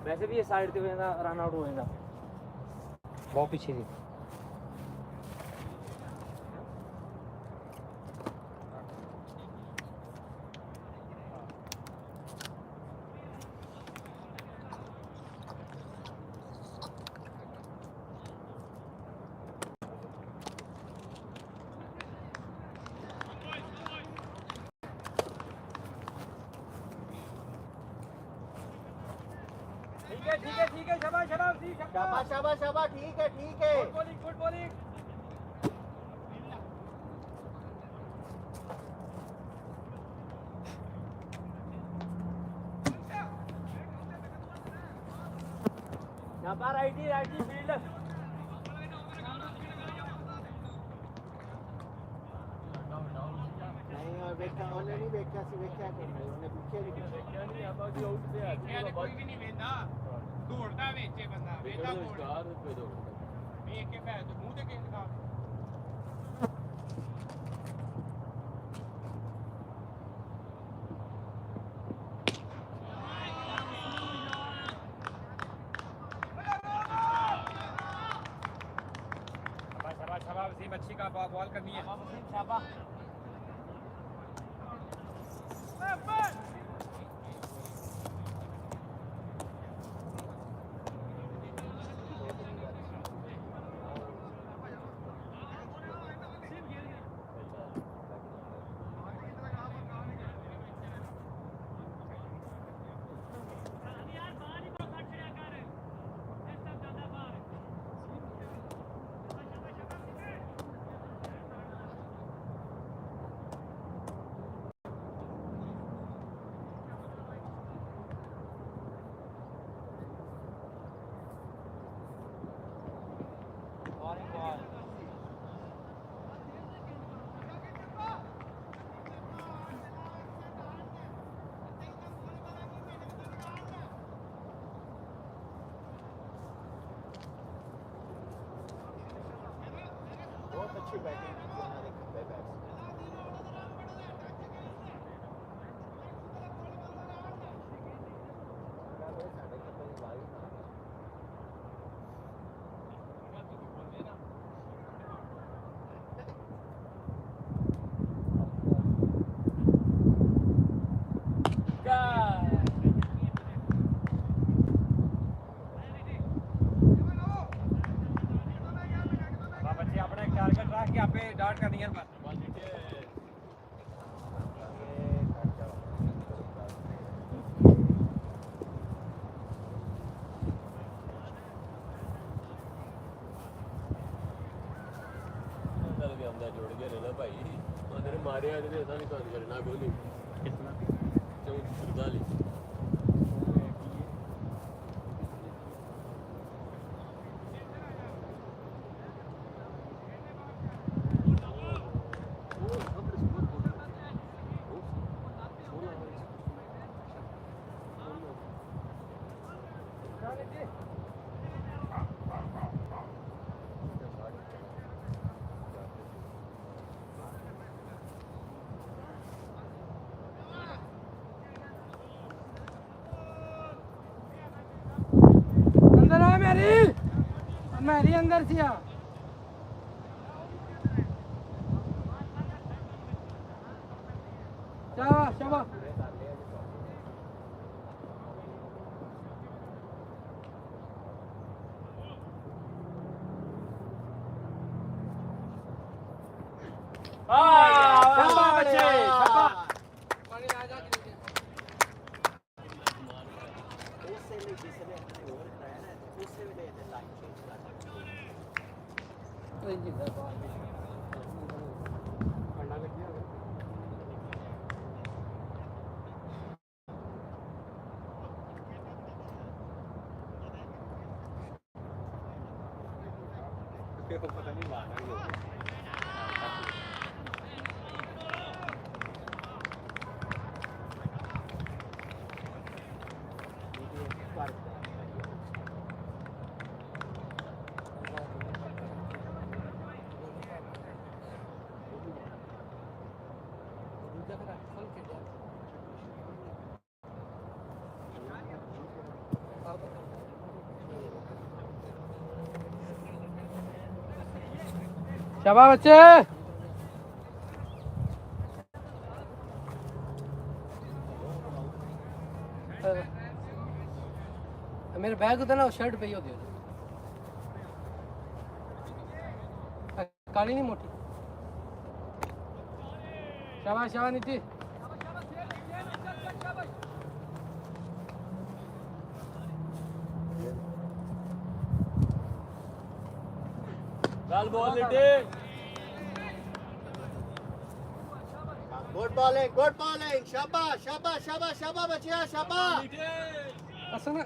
ਵੈਸੇ ਵੀ ਇਹ ਸਾਈਡ ਤੇ ਹੋ ਜਾਂਦਾ ਰਨ ਆਊਟ ਹੋ ਜਾਂਦਾ ਬਹੁਤ ਪਿੱਛੇ ਸੀ ठीक है शाबाश ठीक है गुड बॉलिंग राइटी फील्ड ਉਹਨੇ ਨਹੀਂ ਵੇਖਿਆ ਸੀ ਵੇਖਿਆ ਕਿ ਉਹਨੇ ਪਿੱਛੇ ਨਹੀਂ ਇਹ ਕੋਈ ਵੀ ਨਹੀਂ ਵੇਂਦਾ ਦੌੜਦਾ ਵੇਚੇ ਬੰਦਾ ਵੇਂਦਾ ਦੌੜਦਾ ਵੇਖ ਕੇ ਭੈ ਤੂੰ ਮੂੰਹ ਤੇ ਕੇ ਦਿਖਾ शाबाश वसीम अच्छी का बॉल करनी है शाबाश बहुत अच्छी बैटिंग की हमारे खंबे बच्चे अपना एक टारगेट रख के आपे डार्ट करनी है बस ਜੋੜ ਕੇ ਰਹਿਣਾ ਭਾਈ ਉਹਨੇ ਮਾਰਿਆ ਜਿਹਨੇ ਅਸਾਂ ਨਹੀਂ ਕੰਮ ਕਰਨਾ ਗੋਲੀ ਕਿਤਨਾ 44 Oh, अंदर आ मेरी अंदर से आ शाबाश शाबाश शाबाश बच्चे शाबाश पानी आ जा ਉਸੇ ਲਈ ਕਿਸੇ ਨੇ ਆਪਣੇ ਹੋਰ ਕਰਾਇਆ ਨਾ ਉਸੇ ਵੇਲੇ ਇਹਦੇ ਲਾਈਨ ਚੇਂਜ ਕਰ ਦਿੱਤੀ ਕੰਡਾ ਲੱਗਿਆ ਹੋਵੇ ਪਤਾ ਨਹੀਂ ਮਾਰਨਾ ਹੀ ਹੋਵੇ शाबाश बच्चे मेरे बैग उधर ना शर्ट पे ही होती है काली नहीं मोटी शाबाश शाबाश नीति ਗੱਲ ਬੋਲ ਲਿੱਟੇ ਗੁੱਡ ਬਾਲਿੰਗ ਸ਼ਾਬਾਸ਼ ਸ਼ਾਬਾਸ਼ ਸ਼ਾਬਾਸ਼ ਸ਼ਾਬਾਸ਼ ਬੱਚਿਆ ਸ਼ਾਬਾਸ਼ असल में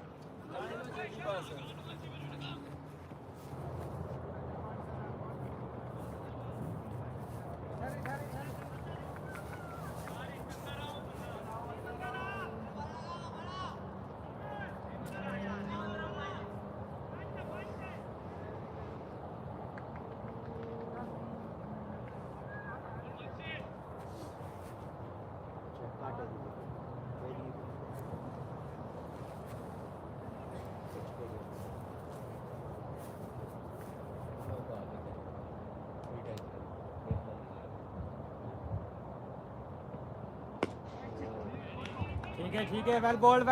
ठीक है वेल बॉल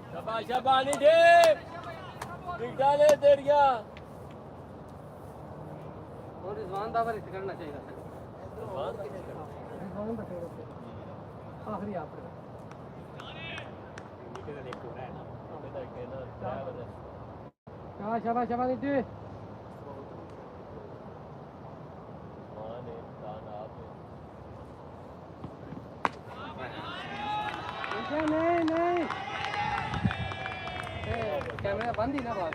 शाबाश शाबाश नहीं दे विकटा ले तेरिया और रिजवान दावर इस करना चाहिए था रिजवान बटेरो आखिरी आप शाबाश शाबाश शाबाश नीति नहीं कैमरा बंद ही ना बात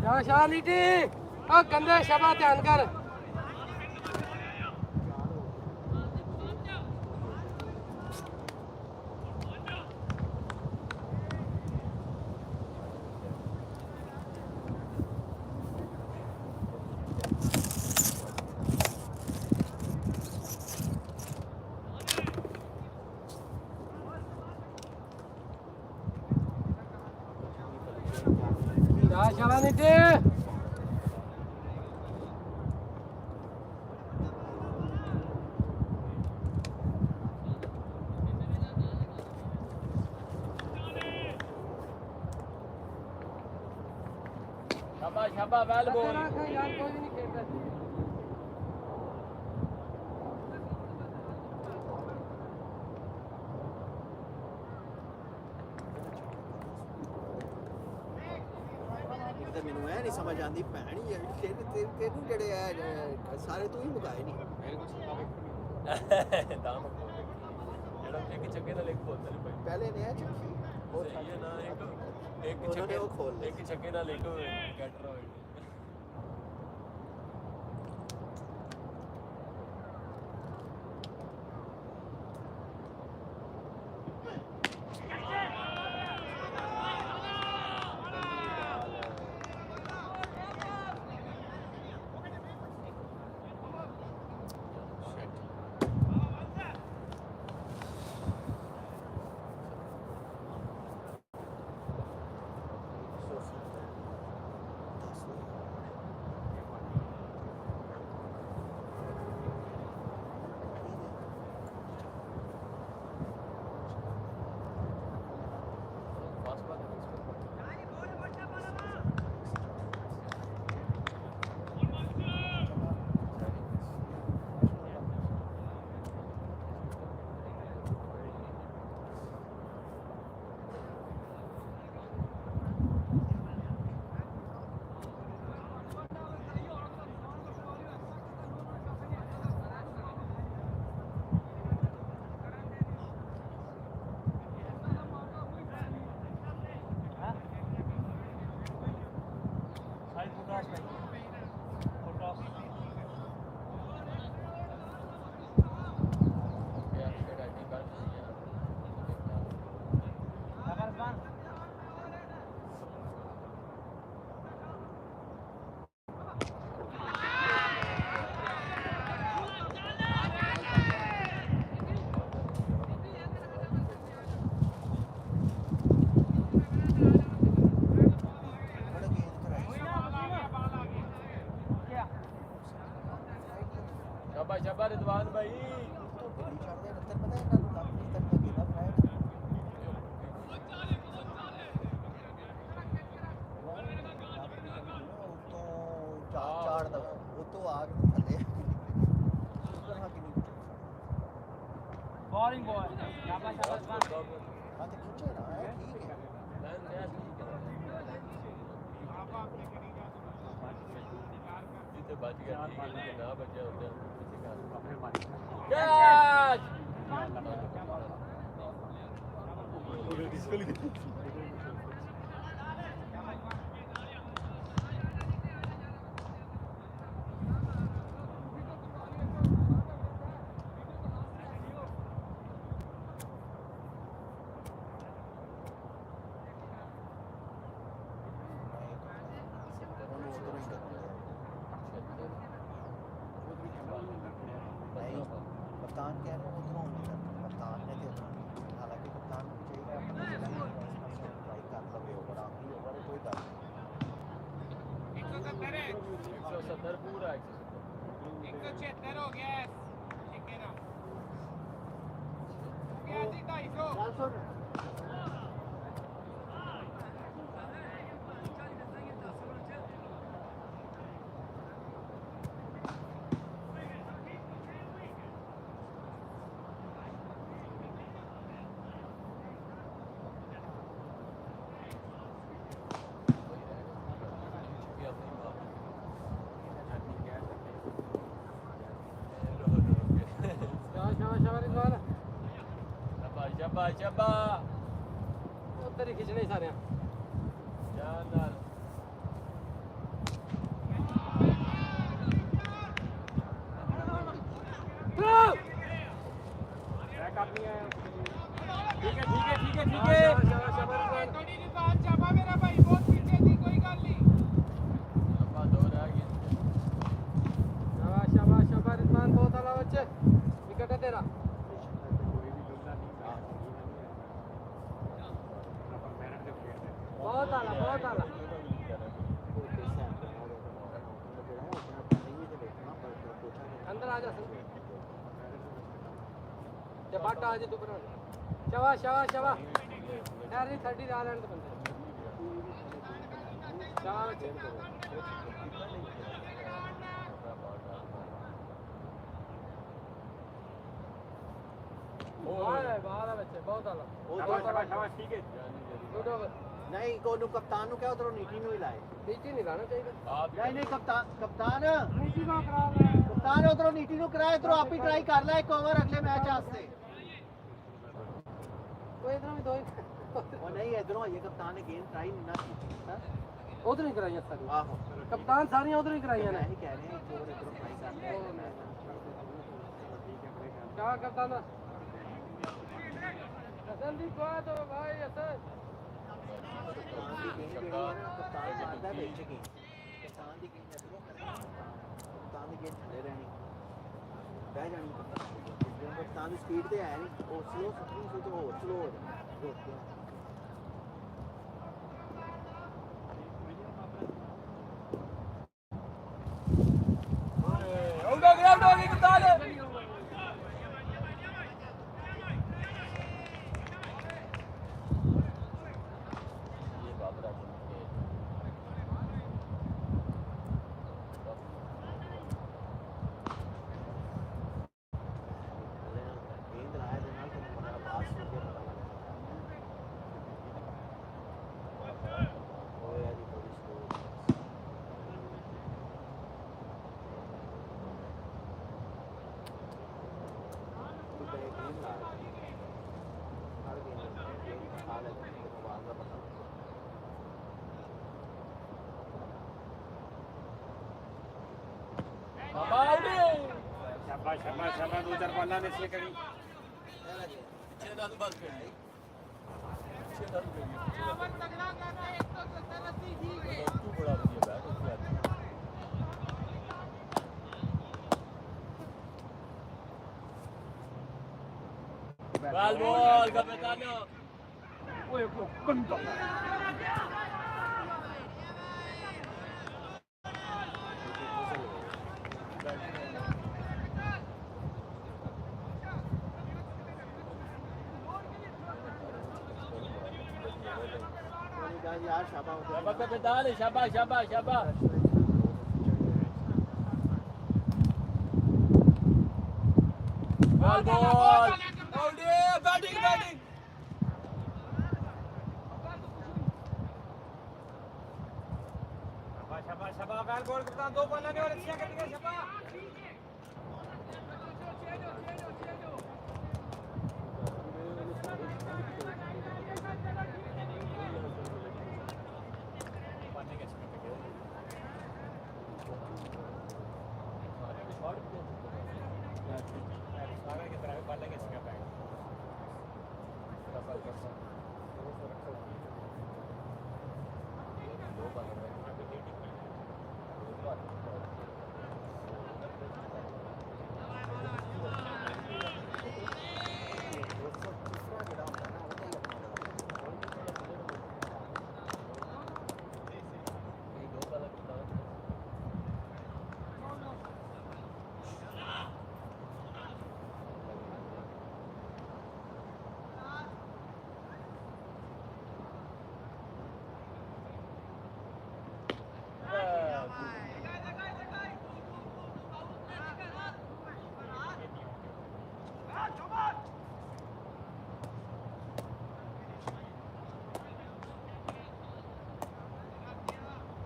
शाबाश नीति और कंधे शाबाश ध्यान कर शाबाश नीति शाबाश शाबाश वेल बॉल यार कोई भी नहीं खेलता ਤੇ ਮੈਨੂੰ ਇਹ ਨਹੀਂ ਸਮਝ ਆਉਂਦੀ ਭੈਣ ਹੀ ਤੈਨੂੰ ਜਿਹੜੇ ਆ ਸਾਰੇ ਤੂੰ ਹੀ ਮੁਕਾਏ ਨਹੀਂ मेरे को छक्का पे ਦਾਮ ਜਿਹੜਾ ਇੱਕ ਚੱਕੇ ਨਾਲ ਇੱਕ ਬੋਤਲ ਪਈ ਪਹਿਲੇ ਨੇ ਆ ਚੱਕੀ ਸਹੀ ਹੈ ਨਾ ਇੱਕ उन्होंने वो खोल लिया। ਇੱਕ ਛੱਕੇ ਨਾਲ ਇੱਕ ਗੈਟਰ ਹੋਏ शाबाश शाबाश रिजवान भाई बॉलिंग बॉय शाबाश शाबाश जिथे बच गया ठीक है ना बचा होता अपने मारी कैच कप्तान कह रहे हैं उधरों नहीं करना कप्तान ने तो हालांकि कप्तान को चाहिए अपना ट्राई कर लवे ओवर आखिरी ओवर है कोई गल नहीं 170 पूरा 176 हो गया है ठीक है ना हो गया जी 250 शाबाश शाबाश शाबाश उधर ही खिंचने सारे जानदार बैक अपनी है ठीक है ठीक है ठीक है ठीक है थोड़ी रिजवान चाबा मेरा भाई बहुत पीछे थी कोई गल नहीं शाबाश दो रह गए शाबाश शाबाश शाबाश रिजवान बहुत आला बच्चे विकेट है तेरा कोई भी बंदा नहीं मेहनत से खेल रहे बहुत आला बहुत आला अंदर आ जा जब बाट आ जा तू बना शाबाश शाबाश शाबाश यार ये 30 डाल एंड बंदे शाबाश बाहर बच्चे बहुत आला शाबाश शाबाश शाबाश ठीक है गुड ओवर नहीं कोनु कप्तान नु क्या उधरों नीति नु हिलाए नीचे नहीं लाना चाहिए आप नहीं नहीं कप्तान नीति को करा ले कप्तान उधरों नीति नु कराए इधरों आप ही ट्राई कर ला एक ओवर अगले मैच वास्ते कोई इधर भी दो ਉਹ ਨਹੀਂ ਇਧਰੋਂ ਇਹ ਕਪਤਾਨ ਨੇ ਗੇਂਦ ਟਰਾਈ ਨਹੀਂ ਨਾ ਕੀਤੀ ਹਾਂ ਉਧਰ ਹੀ ਕਰਾਈਆਂ ਸਾਰੀਆਂ ਆਹੋ ਕਪਤਾਨ ਸਾਰੀਆਂ ਉਧਰ ਹੀ ਕਰਾਈਆਂ ਮੈਂ ਨੇ ਹੀ ਕਹਿ ਰਿਹਾ ਕਿ ਉਹ ਇਧਰੋਂ ਟਰਾਈ ਕਰ ਰਿਹਾ क्या कप्तान हसन दी बात हो भाई हसन ਕਪਤਾਨ ਦੀ ਗੇਂਦ ਜਿਹੜੀ ਹੈ ਨਾ ਕਪਤਾਨ ਮਾਰਦਾ ਵਿੱਚ ਗੇਂਦ ਕਪਤਾਨ ਦੀ ਗੇਂਦ ਇਧਰੋਂ ਕਪਤਾਨ ਦੀ ਗੇਂਦ ਥੱਲੇ ਰਹਿਣੀ ਬਹਿ ਜਾਣੀ ਕਪਤਾਨ ਦੀ ਸਪੀਡ ਤੇ ਹੈ ਨਹੀਂ ਉਹ ਸਲੋ ਸਪੀਡ ਸੀ ਤੇ ਹੋਰ ਸਲੋ ਹੋ ਜਾਣਾ ਰੁਕ ਗਿਆ ਗੇਂਦ ਲਾਇਆ ਦੇ ਨਾਲ ਤੁਹਾਨੂੰ ਪਤਾ ਪਾਸ ਹੋ ਗਿਆ ਪਤਾ ਲੱਗਾ ਹੋਇਆ ਜੀ ਥੋੜੀ ਸਲੋ ਗੇਂਦ ਲਾਇਆ ਹਰ ਗੇਂਦ ਆ ਲੈ ਆਵਾਜ਼ ਦਾ ਪਤਾ शाबाश शाबाश शाबाश 2-4 बॉल ने से करी ਪਿੱਛੇ ਦਾ ਬਸ ਕਰੀ ਪਿੱਛੇ ਦਾ ਕਰੀ अमन तगड़ा करना 170 80 ठीक है ਤੂੰ ਬੜਾ ਵਧੀਆ ਬੈਟ ਉੱਤੇ ਆ Bal ball, capitano. ओए कंटा यार शाबाश Shabash capitano, shabash, shabash, shabash. Ball ball. Oh dear, batting, batting. शाबाश शाबाश शाबाश बैल बॉल कप्तान 2 बॉल ने और अच्छी कर दिया शाबाश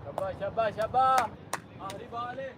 Shabash, shabash, shabash. Ahri ball है.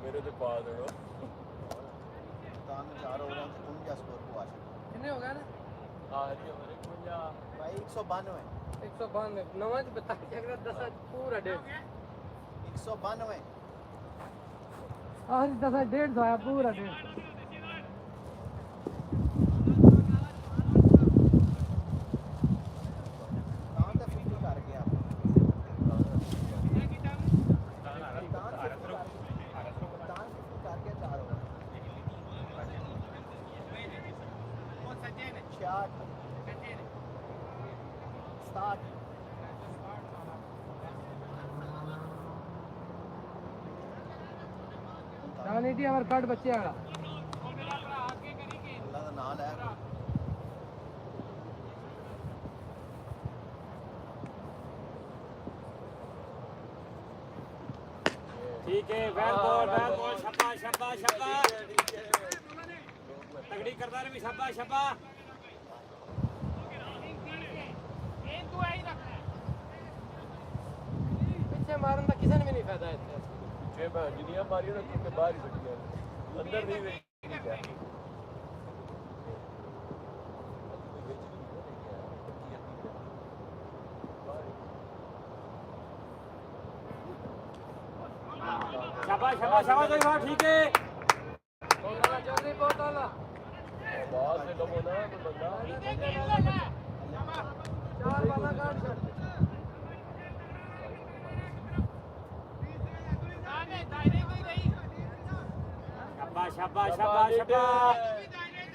मेरे तो पास है कप्तान ने 4 ओवरों में 49 स्कोर को आशा कितने हो गए ना आखिरी ओवर 51 भाई 192 192 नवा तो बता के अगर 10 पूरा 150 192 आखिरी 10 150 आया पूरा 150 कहाँ तक 50 कर गया कप्तान 50 कर गया 4 ओवर 66 ਰਾਣੀ ਦੀ ਅਮਰ ਕੱਢ ਬੱਚੇ ਵਾਲਾ ਅੱਲਾ ਦਾ ਨਾਮ ਲੈ ठीक है वेल बॉल शाबाश शाबाश शाबाश तगड़ी करदा रही शाबाश शाबाश ਇਹ ਤੂੰ ਐਂ ਰੱਖਣਾ ਪਿੱਛੇ ਮਾਰਨ ਦਾ ਕਿਸੇ ਨੂੰ ਵੀ ਨਹੀਂ ਫਾਇਦਾ ਇੱਥੇ ਪਿੱਛੇ ਮੈਂ ਜਿੰਨੀਆਂ ਮਾਰੀਆਂ ਨਾ ਤੁਮ ਬਾਹਰ ਹੀ ਬੱਟੀਆਂ ਅੰਦਰ ਨਹੀਂ ਵੇਖੀ शाबाश शाबाश शाबाश कोई बात ठीक है ਬਹੁਤ ਆਲਾ ਚੌਧਰੀ ਬਹੁਤ ਆਲਾ ਬਾਹਰ से कम होना है बंदा ਚਾਰ ਬਾਲਾਂ ਕੱਢ ਛੱਡ ਆਨੇ ਦਾਇਰੇ ਵਿੱਚ ਰਹੀ शाबाश शाबाश शाबाश शाबाश ਦਾਇਰੇ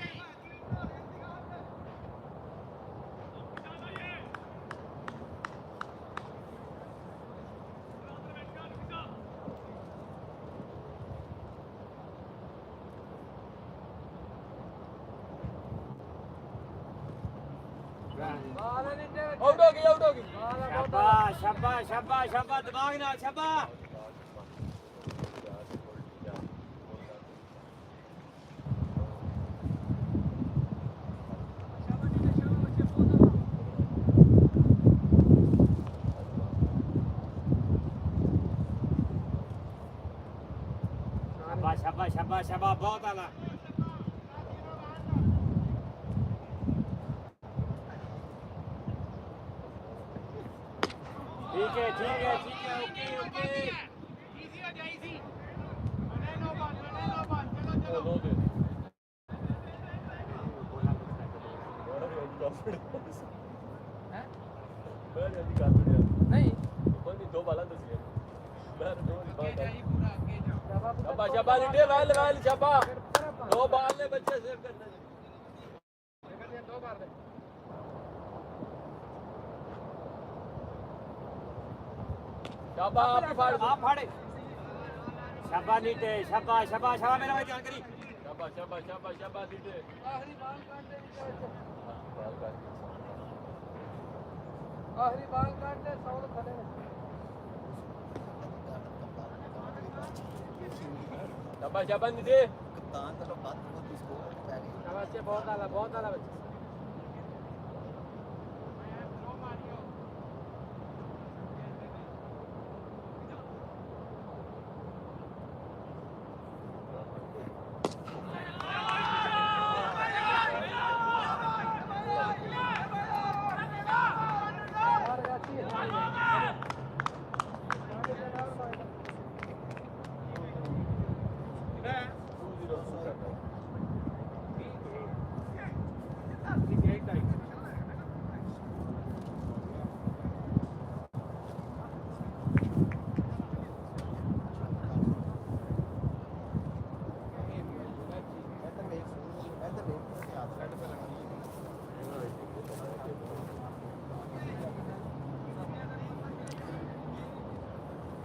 ਦੇ ਬਾਲ ਨਹੀਂ ਤੇ आउट हो गई आउट हो गई ਬਾਲ ਆ ਬਹੁਤ ਆਲਾ शाबाश शाबाश शाबाश शाबाश दिमाग नाल शाबाश शाबाश शाबाश शाबाश शाबाश बहुत आला ठीक है ओके ओके ਈਜ਼ੀ ਹੋ ਜਾਈ ਸੀ ਲੈ ਲੋ ਬਾਲ ਚਲੋ ਚਲੋ लो दे ਹੈ मैं जल्दी कर दिया ਨਹੀਂ कोई नहीं दो बाला दसिए मैं दो ही बात है ਪੂਰਾ ਅੱਗੇ ਜਾ शाबाश शाबाश लीडे वेल वेल शाबाश दो बाल ने बच्चे सेव करना ਦੋ ਕਰ ਦੇ शाबाश आप ही फाड़ दो आप फाड़े शाबाश नीटे शाबाश शाबाश शाबाश मेरा भाई ध्यान करी शाबाश शाबाश शाबाश शाबाश लीडे ਆਖਰੀ ਬਾਲ ਕੱਢ ਦੇ ਵਿੱਚ बाल काट ਆਖਰੀ ਬਾਲ ਕੱਢ ਦੇ ਸੌਣ ਥੱਲੇ शाबाश शाबाश लीडे ਕਪਤਾਨ ਤੋਂ ਬਾਅਦ ਬਹੁਤ ਸਕੋਰ ਪੈ ਗਈ ਬੱਚੇ ਬਹੁਤ ਆਲਾ ਬੱਚੇ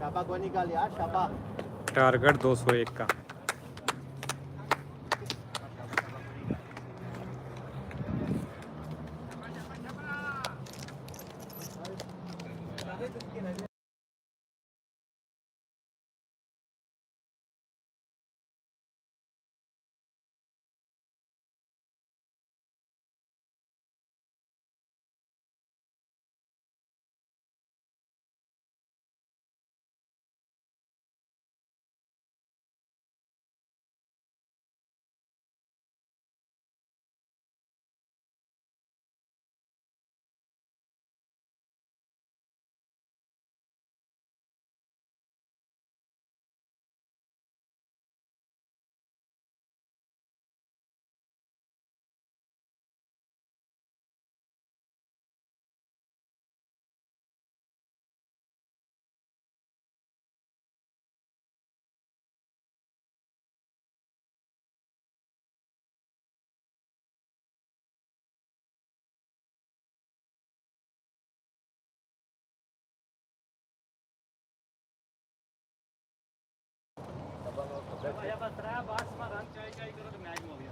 शाबा कोई निकाल यार शाबा टारगेट 201 का ਬਸ 3 ਬਾਕਸ ਮਾ ਰਨ ਚਾਹੀ ਕਰੋ ਤੇ ਮੈਚ ਹੋ ਗਿਆ